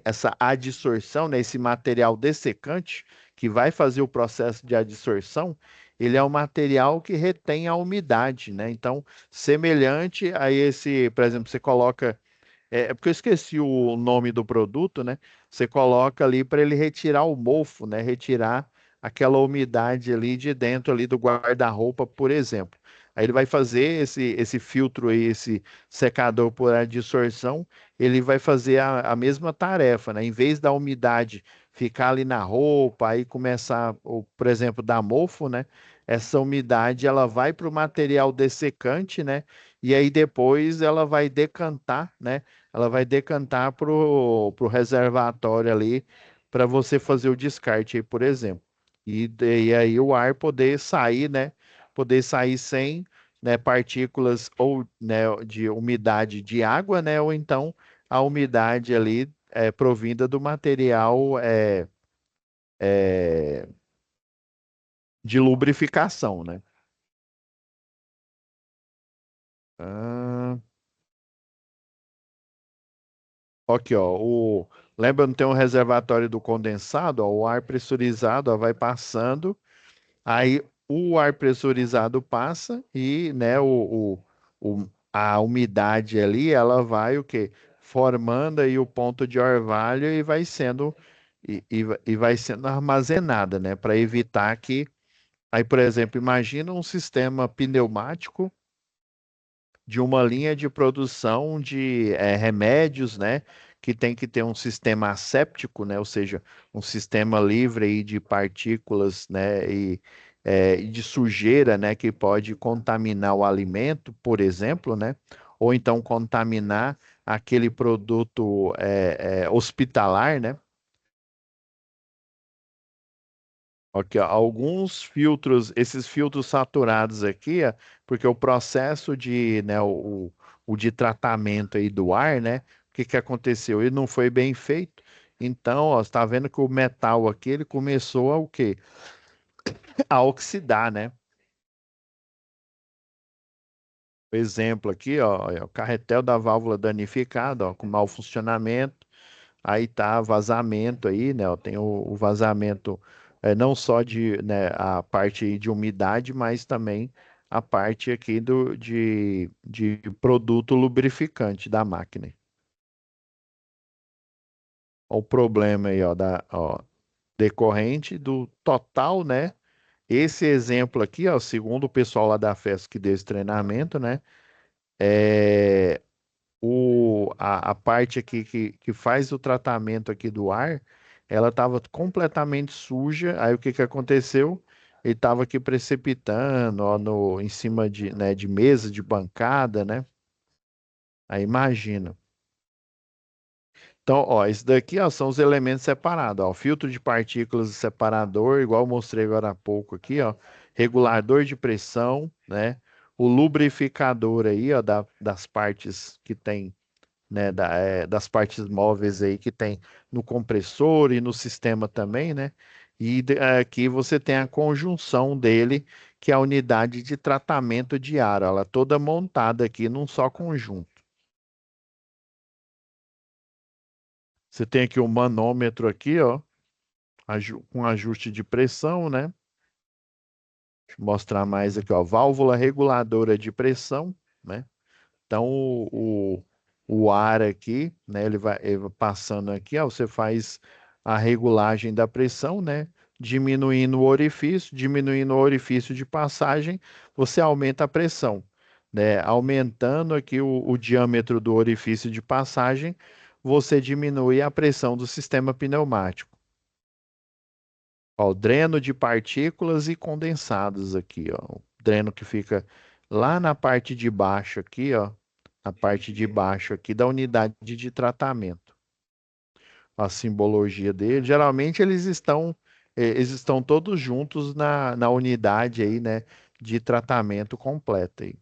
essa adsorção, né, esse material dessecante que vai fazer o processo de adsorção, ele é um material que retém a umidade, né? Então, semelhante a esse, por exemplo, você coloca porque eu esqueci o nome do produto, né? Você coloca ali para ele retirar o mofo, né? Retirar aquela umidade ali de dentro ali do guarda-roupa, por exemplo. Aí ele vai fazer esse filtro aí, esse secador por adsorção, ele vai fazer a mesma tarefa, né? Em vez da umidade ficar ali na roupa, aí começar, por exemplo, dar mofo, né? Essa umidade ela vai para o material dessecante, né? E aí depois ela vai decantar, né? Ela vai decantar pro reservatório ali para você fazer o descarte aí, por exemplo. E aí o ar poder sair, né? Poder sair sem, né, partículas ou, né, de umidade de água, né? Ou então a umidade ali provinda do material é, de lubrificação, né? Ah, aqui, ó, lembra, não tem um reservatório do condensado, ó, o ar pressurizado, ó, vai passando. Aí o ar pressurizado passa e, né, a umidade ali, ela vai o quê? Formando aí o ponto de orvalho e vai sendo e vai sendo armazenada, né, para evitar que aí, por exemplo, imagina um sistema pneumático de uma linha de produção de remédios, né? Que tem que ter um sistema asséptico, né? Ou seja, um sistema livre aí de partículas, né? E de sujeira, né? Que pode contaminar o alimento, por exemplo, né? Ou então contaminar aquele produto hospitalar, né? Ok, ó, alguns filtros, esses filtros saturados aqui, ó, porque o processo de, né, o de tratamento aí do ar, né, o que que aconteceu? Ele não foi bem feito, então, ó, você está vendo que o metal aqui, ele começou a o quê? A oxidar, né? Exemplo aqui, ó, é o carretel da válvula danificada, ó, com mau funcionamento. Aí tá vazamento aí, né? Ó, tem o vazamento não só de, né, a parte de umidade, mas também a parte aqui de produto lubrificante da máquina. Ó, o problema aí, ó, decorrente do total, né? Esse exemplo aqui, ó, segundo o pessoal lá da festa que deu esse treinamento, né? É, a parte aqui que faz o tratamento aqui do ar, ela estava completamente suja. Aí o que que aconteceu? Ele estava aqui precipitando, ó, em cima de, né, de mesa, de bancada, né? Aí imagina. Então, ó, isso daqui, ó, são os elementos separados, ó, filtro de partículas e separador, igual eu mostrei agora há pouco aqui, ó, regulador de pressão, né? O lubrificador aí, ó, das partes que tem, né, das partes móveis aí que tem no compressor e no sistema também, né? E aqui você tem a conjunção dele, que é a unidade de tratamento de ar, ó, ela é toda montada aqui num só conjunto. Você tem aqui o manômetro aqui, ó, com ajuste de pressão, né? Deixa eu mostrar mais aqui, ó, válvula reguladora de pressão, né? Então, o ar aqui, né, ele vai passando aqui, ó, você faz a regulagem da pressão, né? Diminuindo o orifício de passagem, você aumenta a pressão, né? Aumentando aqui o diâmetro do orifício de passagem, você diminui a pressão do sistema pneumático. Ó, o dreno de partículas e condensados aqui, ó. O dreno que fica lá na parte de baixo aqui, ó. Na parte de baixo aqui da unidade de tratamento. A simbologia dele. Geralmente eles estão todos juntos na unidade aí, né, de tratamento completa aí.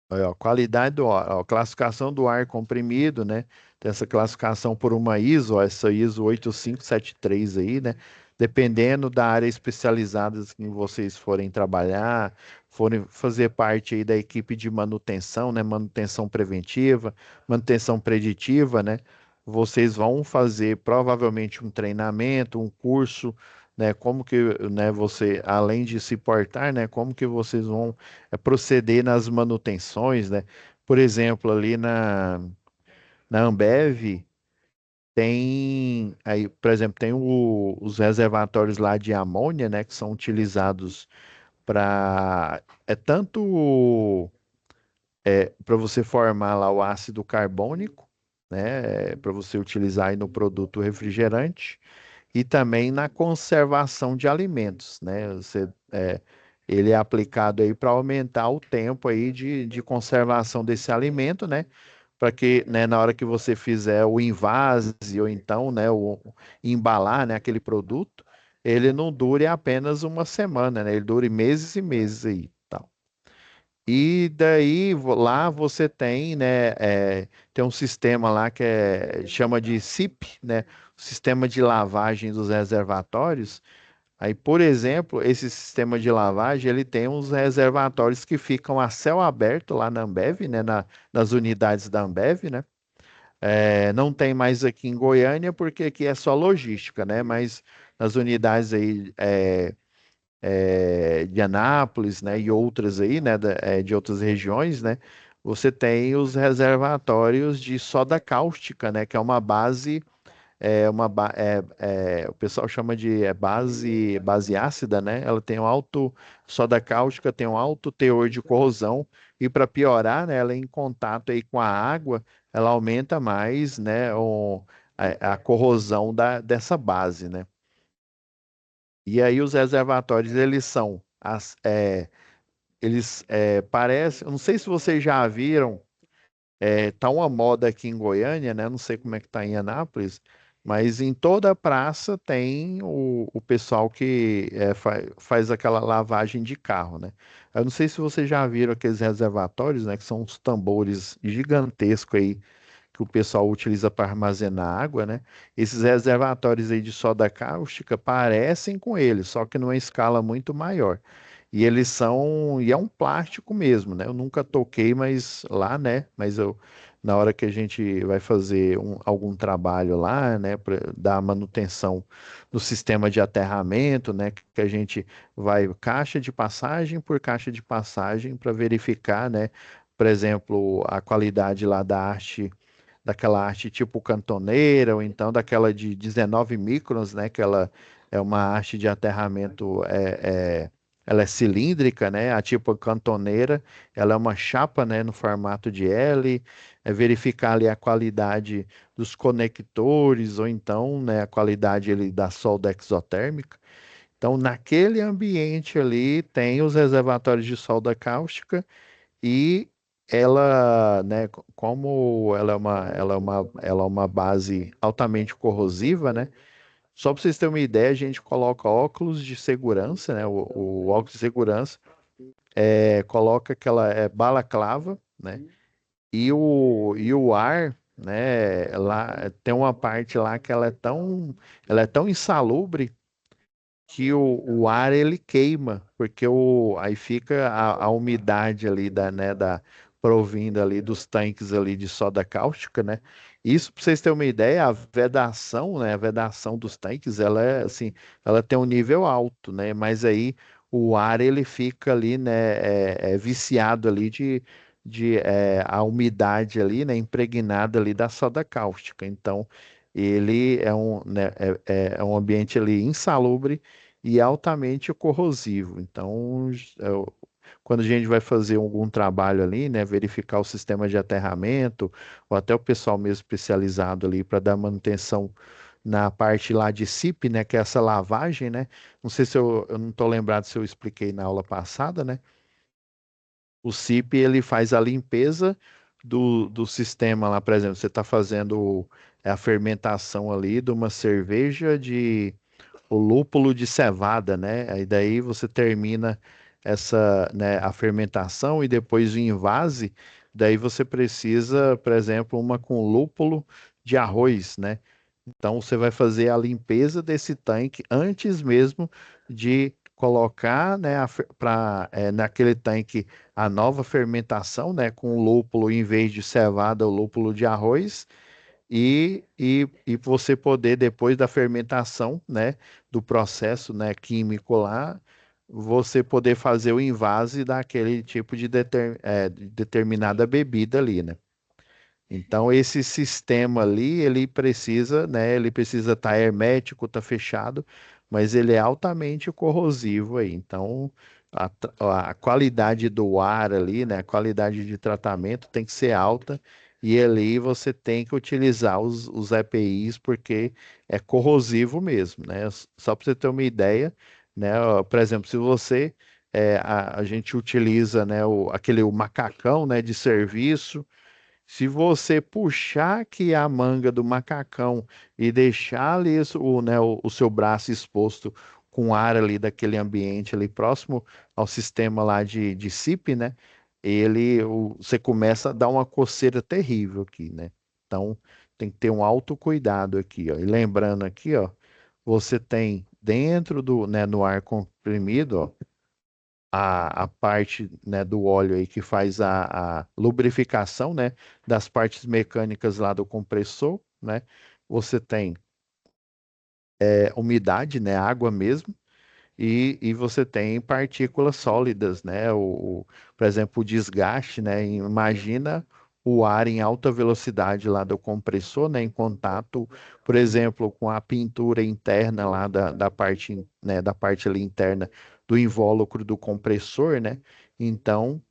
Aí, ó, qualidade do ar, ó, classificação do ar comprimido, né? Tem essa classificação por uma ISO, ó, essa ISO 8573 aí, né? Dependendo da área especializada que vocês forem trabalhar, forem fazer parte aí da equipe de manutenção, né? Manutenção preventiva, manutenção preditiva, né? Vocês vão fazer provavelmente um treinamento, um curso, né? Como que, né, você, além de se portar, né? Como que vocês vão proceder nas manutenções, né? Por exemplo, ali na Ambev, tem aí, por exemplo, tem os reservatórios lá de amônia, né, que são utilizados para tanto para você formar lá o ácido carbônico, né, para você utilizar aí no produto refrigerante e também na conservação de alimentos, né? Ele é aplicado aí para aumentar o tempo aí de conservação desse alimento, né? Para que, né, na hora que você fizer o invase ou então, né, o embalar, né, aquele produto, ele não dure apenas uma semana, né? Ele dure meses e meses aí, tal. E daí lá você tem, né, tem um sistema lá que chama de SIP, né, Sistema de Lavagem dos Reservatórios. Aí, por exemplo, esse sistema de lavagem, ele tem uns reservatórios que ficam a céu aberto lá na Ambev, né, nas unidades da Ambev, né? Não tem mais aqui em Goiânia porque aqui é só logística, né? Mas nas unidades aí de Anápolis, né, e outras aí, né, de outras regiões, né, você tem os reservatórios de soda cáustica, né, que é uma base, o pessoal chama de base ácida, né, ela tem um alto, soda cáustica tem um alto teor de corrosão, e para piorar, né, ela em contato aí com a água, ela aumenta mais, né, a corrosão dessa base, né. E aí os reservatórios, eles parecem, eu não sei se vocês já viram, tá uma moda aqui em Goiânia, né? Não sei como é que tá em Anápolis, mas em toda a praça tem o pessoal que faz aquela lavagem de carro, né? Eu não sei se vocês já viram aqueles reservatórios, né? Que são uns tambores gigantescos aí que o pessoal utiliza para armazenar água, né? Esses reservatórios aí de soda cáustica parecem com eles, só que numa escala muito maior. E é um plástico mesmo, né? Eu nunca toquei, mas lá, né? Na hora que a gente vai fazer algum trabalho lá, né, para dar manutenção no sistema de aterramento, né, que a gente vai caixa de passagem por caixa de passagem para verificar, né, por exemplo, a qualidade lá daquela arte tipo cantoneira, ou então daquela de 19 microns, né? Que ela é uma haste de aterramento, ela é cilíndrica, né? A tipo cantoneira, ela é uma chapa, né? No formato de L, verificar ali a qualidade dos conectores, ou então, né? A qualidade ali da solda exotérmica. Então, naquele ambiente ali, tem os reservatórios de solda cáustica e ela, né, como ela é uma base altamente corrosiva, né? Só para vocês terem uma ideia, a gente coloca óculos de segurança, né? O óculos de segurança coloca aquela balaclava, né? E o ar, né? Lá tem uma parte lá que ela é tão insalubre que o ar ele queima, porque aí fica a umidade ali provindo ali dos tanques ali de soda cáustica, né? Isso para vocês terem uma ideia, a vedação, né? A vedação dos tanques, ela é assim, ela tem um nível alto, né? Mas aí o ar ele fica ali, né? Viciado ali a umidade ali, né? Impregnada ali da soda cáustica. Então ele é um ambiente ali insalubre e altamente corrosivo. Então, quando a gente vai fazer algum trabalho ali, né, verificar o sistema de aterramento, ou até o pessoal mesmo especializado ali para dar manutenção na parte lá de SIP, né, que é essa lavagem, né? Não sei se eu não estou lembrado se eu expliquei na aula passada, né? O SIP ele faz a limpeza do sistema lá, por exemplo, você está fazendo a fermentação ali de uma cerveja de o lúpulo de cevada, né? Aí daí você termina né, a fermentação e depois o invase, daí você precisa, por exemplo, uma com lúpulo de arroz, né? Então você vai fazer a limpeza desse tanque antes mesmo de colocar, né, naquele tanque a nova fermentação, né, com lúpulo em vez de cevada, o lúpulo de arroz, e você poder, depois da fermentação, né, do processo, né, químico lá, você poder fazer o invase daquele tipo de determinada bebida ali, né? Então, esse sistema ali, ele precisa, né? Ele precisa estar hermético, estar fechado, mas ele é altamente corrosivo aí. Então, a qualidade do ar ali, né? A qualidade de tratamento tem que ser alta e ali você tem que utilizar os EPIs porque é corrosivo mesmo, né? Só para você ter uma ideia, né? Ó, por exemplo, se você a gente utiliza, né? O macacão, né? De serviço. Se você puxar aqui a manga do macacão e deixar ali o seu braço exposto com ar ali daquele ambiente ali próximo ao sistema lá de CIP, né? Você começa a dar uma coceira terrível aqui, né? Então tem que ter um alto cuidado aqui, ó. E lembrando aqui, ó, você tem dentro né, no ar comprimido, ó, a parte, né, do óleo aí que faz a lubrificação, né, das partes mecânicas lá do compressor, né? Você tem umidade, né, água mesmo, e você tem partículas sólidas, né? Por exemplo, o desgaste, né? Imagina o ar em alta velocidade lá do compressor, né? Em contato, por exemplo, com a pintura interna lá da parte, né? Da parte ali interna do invólucro do compressor, né? Então,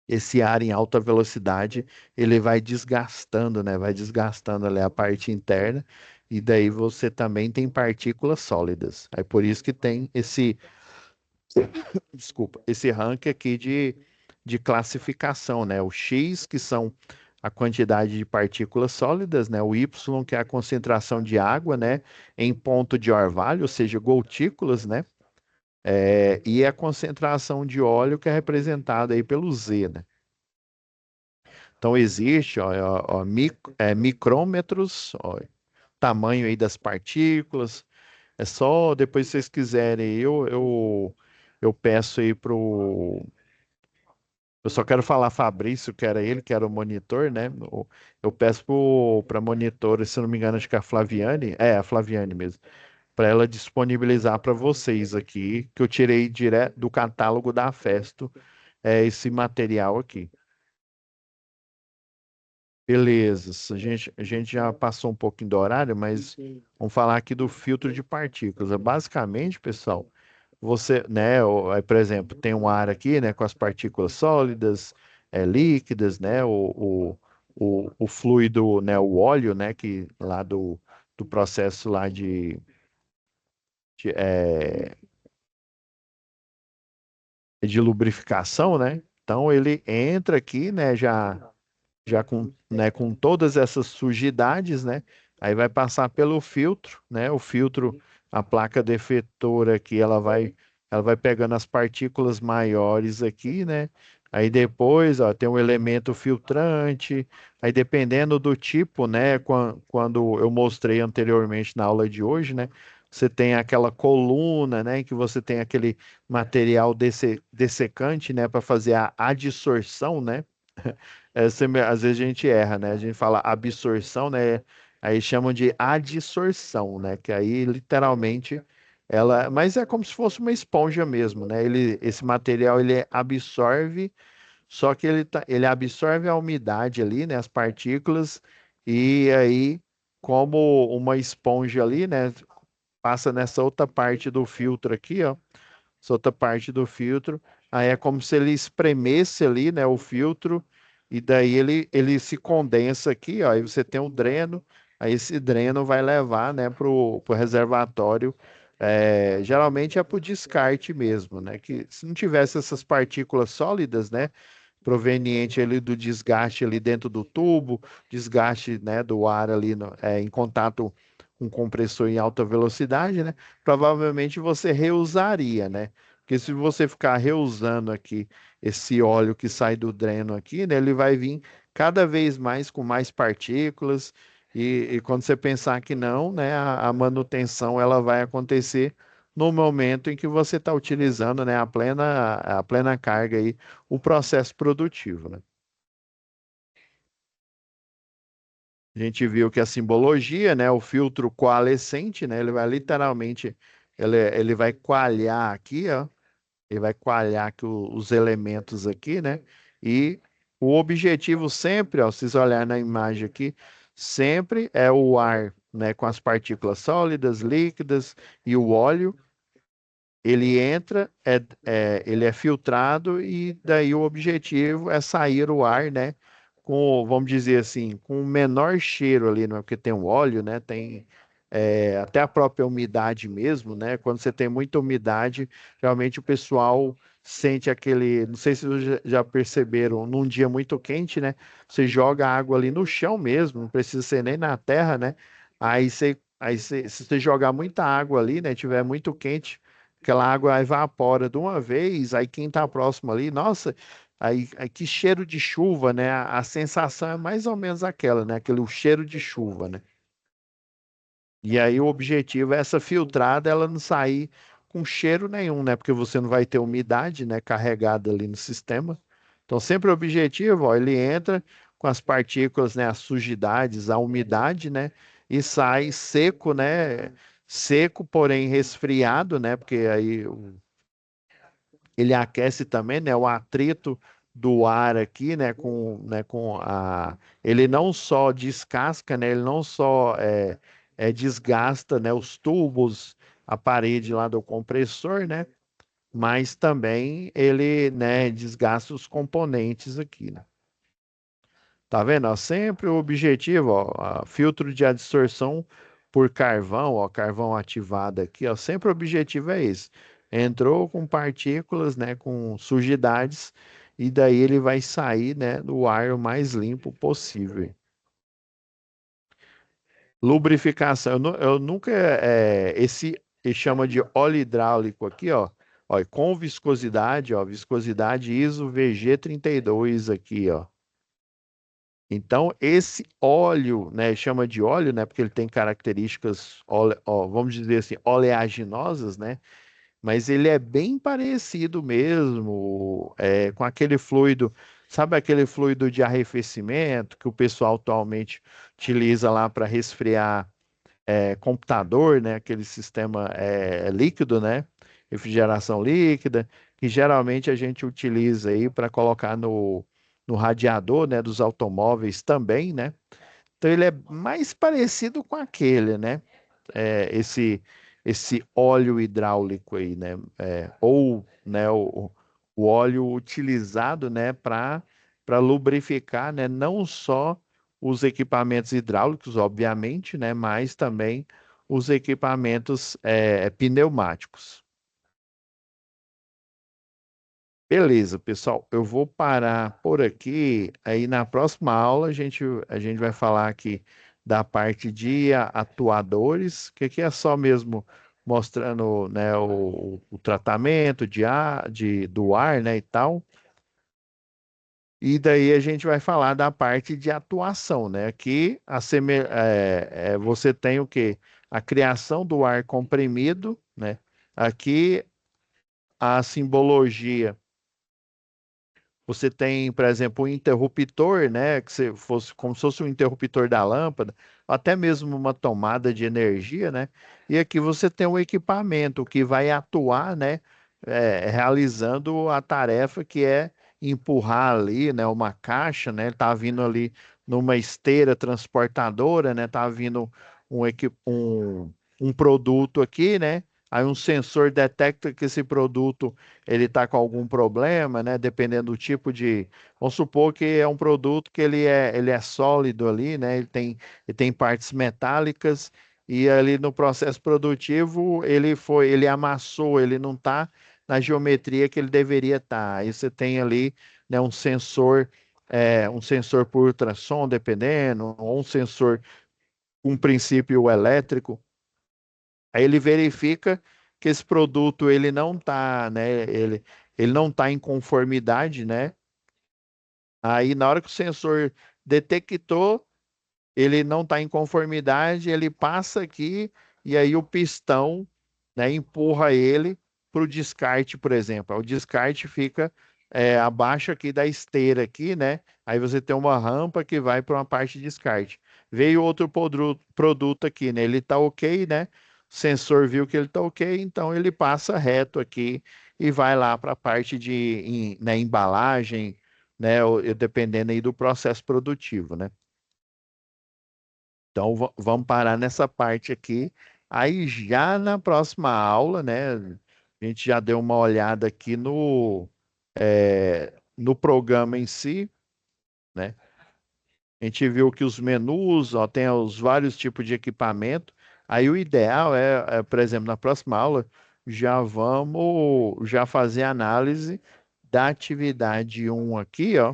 esse ar em alta velocidade, ele vai desgastando, né? Vai desgastando ali a parte interna, e daí você também tem partículas sólidas. É por isso que tem desculpa, esse ranking aqui de classificação, né? O X, que são a quantidade de partículas sólidas, né? O Y, que é a concentração de água, né? Em ponto de orvalho, ou seja, gotículas, né? E a concentração de óleo, que é representada aí pelo Z, né? Então existe, ó, micrômetros, ó, tamanho aí das partículas. É só depois se vocês quiserem, eu peço aí pro. Eu só quero falar Fabrício, que era ele, que era o monitor, né? Eu peço para monitor, se eu não me engano, acho que é a Flaviane, a Flaviane mesmo, para ela disponibilizar para vocês aqui, que eu tirei direto do catálogo da Festo, esse material aqui. Beleza, a gente já passou um pouquinho do horário, mas vamos falar aqui do filtro de partículas. Basicamente, pessoal, você, né, por exemplo, tem um ar aqui, né, com as partículas sólidas, líquidas, né, o fluido, né, o óleo, né, que lá do processo lá de, é, de lubrificação, né? Então ele entra aqui, né, já com todas essas sujidades, né? Aí vai passar pelo filtro, né? O filtro, a placa defletora aqui, ela vai pegando as partículas maiores aqui, né? Aí depois, ó, tem um elemento filtrante. Aí dependendo do tipo, né? Quando eu mostrei anteriormente na aula de hoje, né? Você tem aquela coluna, né? Que você tem aquele material dessecante, né? Para fazer a adsorção, né? Às vezes a gente erra, né? A gente fala absorção, né? Aí chamam de adsorção, né? Que aí literalmente mas é como se fosse uma esponja mesmo, né? Esse material ele absorve, só que ele absorve a umidade ali, né? As partículas e aí como uma esponja ali, né? Passa nessa outra parte do filtro aqui, ó, essa outra parte do filtro. Aí é como se ele espremesse ali, né, o filtro, e daí ele se condensa aqui, ó, aí você tem um dreno, aí esse dreno vai levar, né, pro reservatório, geralmente é para o descarte mesmo, né, que se não tivesse essas partículas sólidas, né, proveniente ali do desgaste ali dentro do tubo, desgaste, né, do ar ali em contato com o compressor em alta velocidade, né? Provavelmente você reusaria, né? Porque se você ficar reusando aqui esse óleo que sai do dreno aqui, né, ele vai vir cada vez mais com mais partículas e quando você pensar que não, né, a manutenção ela vai acontecer no momento em que você está utilizando, né, a plena carga aí, o processo produtivo, né? A gente viu que a simbologia, né, o filtro coalescente, né, ele vai literalmente, ele vai coalhar aqui, ó, ele vai coalhar aqui os elementos aqui, né, e o objetivo sempre, ó, se vocês olharem na imagem aqui, sempre é o ar, né, com as partículas sólidas, líquidas e o óleo, ele entra, ele é filtrado e daí o objetivo é sair o ar, né? Com, vamos dizer assim, com o menor cheiro ali, não é porque tem o óleo, né? Tem até a própria umidade mesmo, né? Quando você tem muita umidade, realmente o pessoal sente aquele, não sei se vocês já perceberam, num dia muito quente, né? Você joga água ali no chão mesmo, não precisa ser nem na terra, né? Se você jogar muita água ali, né? Tiver muito quente, aquela água evapora de uma vez, aí quem está próximo ali, nossa, aí que cheiro de chuva, né? A sensação é mais ou menos aquela, né? Aquele cheiro de chuva, né? E aí o objetivo é essa filtrada, ela não sair com cheiro nenhum, né? Porque você não vai ter umidade, né? Carregada ali no sistema. Então sempre o objetivo, ó, ele entra com as partículas, né? As sujidades, a umidade, né? E sai seco, né? Seco, porém resfriado, né? Porque aí ele aquece também, né, o atrito do ar aqui, ele não só descasca, né, ele não só desgasta, né, os tubos, a parede lá do compressor, né, mas também ele, né, desgasta os componentes aqui, né. Tá vendo? Ó? Sempre o objetivo, ó, filtro de adsorção por carvão, ó, carvão ativado aqui, ó, sempre o objetivo é esse. Entrou com partículas, né, com sujidades, e daí ele vai sair, né, do ar o mais limpo possível. Lubrificação, eu nunca, ele chama de óleo hidráulico aqui, ó, com viscosidade, ó, viscosidade ISO VG32 aqui, ó. Então, esse óleo, né, chama de óleo, né, porque ele tem características, vamos dizer assim, oleaginosas, né, mas ele é bem parecido mesmo, com aquele fluido, sabe aquele fluido de arrefecimento que o pessoal atualmente utiliza lá para resfriar computador, né, aquele sistema líquido, né, refrigeração líquida, que geralmente a gente utiliza aí para colocar no radiador, né, dos automóveis também, né? Então ele é mais parecido com aquele, né? Esse óleo hidráulico aí, né? Ou, né, o óleo utilizado, né, para lubrificar, né, não só os equipamentos hidráulicos, obviamente, né, mas também os equipamentos pneumáticos. Beleza, pessoal, eu vou parar por aqui. Aí na próxima aula a gente vai falar aqui da parte de atuadores, que aqui é só mesmo mostrando, né, o tratamento do ar, né, e tal. E daí a gente vai falar da parte de atuação, né? Aqui você tem o quê? A criação do ar comprimido, né? Aqui a simbologia. Você tem, por exemplo, um interruptor, né, que se fosse como se fosse um interruptor da lâmpada, até mesmo uma tomada de energia, né? E aqui você tem um equipamento que vai atuar, né, realizando a tarefa que é empurrar ali, né, uma caixa, né? Ele tá vindo ali numa esteira transportadora, né? Tá vindo um produto aqui, né? Aí um sensor detecta que esse produto ele está com algum problema, né? Dependendo do tipo de. Vamos supor que é um produto que ele é sólido ali, né? Ele tem partes metálicas e ali no processo produtivo ele amassou, ele não está na geometria que ele deveria estar. Aí você tem ali, né, um sensor por ultrassom, dependendo, ou um sensor com um princípio elétrico. Aí ele verifica que esse produto ele não está, né? Ele não está em conformidade, né? Aí na hora que o sensor detectou, ele não está em conformidade, ele passa aqui e aí o pistão né, empurra ele para o descarte, por exemplo. O descarte fica abaixo aqui da esteira aqui, né? Aí você tem uma rampa que vai para uma parte de descarte. Veio outro produto aqui, né? Ele está ok, né? O sensor viu que ele está ok, então ele passa reto aqui e vai lá para a parte de né, embalagem, né? Dependendo aí do processo produtivo, né? Então, vamos parar nessa parte aqui. Aí, já na próxima aula, né? A gente já deu uma olhada aqui no programa em si, né? A gente viu que os menus, ó, tem os vários tipos de equipamento. Aí, o ideal por exemplo, na próxima aula, já vamos já fazer a análise da atividade um aqui, ó,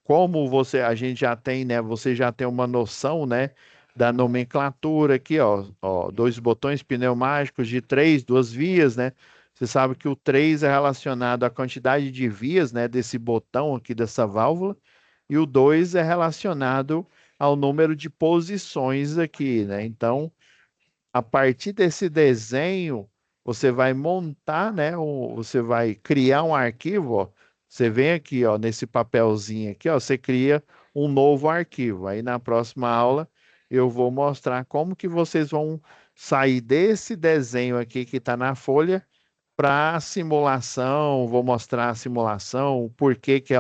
como a gente já tem, né? Você já tem uma noção, né? Da nomenclatura aqui, ó, dois botões pneumáticos de três, duas vias, né? Você sabe que o 3 é relacionado à quantidade de vias, né? Desse botão aqui dessa válvula, e o 2 é relacionado ao número de posições aqui, né? Então, a partir desse desenho, você vai montar, né? Você vai criar um arquivo, ó. Você vem aqui, ó, nesse papelzinho aqui, ó, você cria um novo arquivo. Aí na próxima aula eu vou mostrar como que vocês vão sair desse desenho aqui que está na folha para a simulação. Vou mostrar a simulação, o porquê que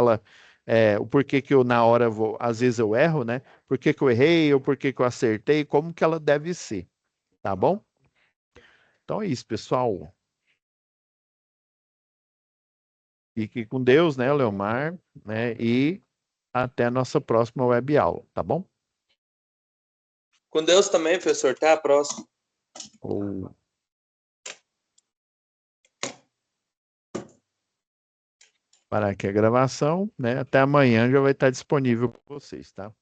o porquê que eu na hora vou, às vezes eu erro, né? Por que que eu errei, ou por que que eu acertei, como que ela deve ser. Tá bom? Então é isso, pessoal. Fique com Deus, né, Leomar, né? E até a nossa próxima web aula, tá bom? Com Deus também, professor. Até a próxima. Ou parar aqui a gravação, né? Até amanhã já vai estar disponível para vocês, tá?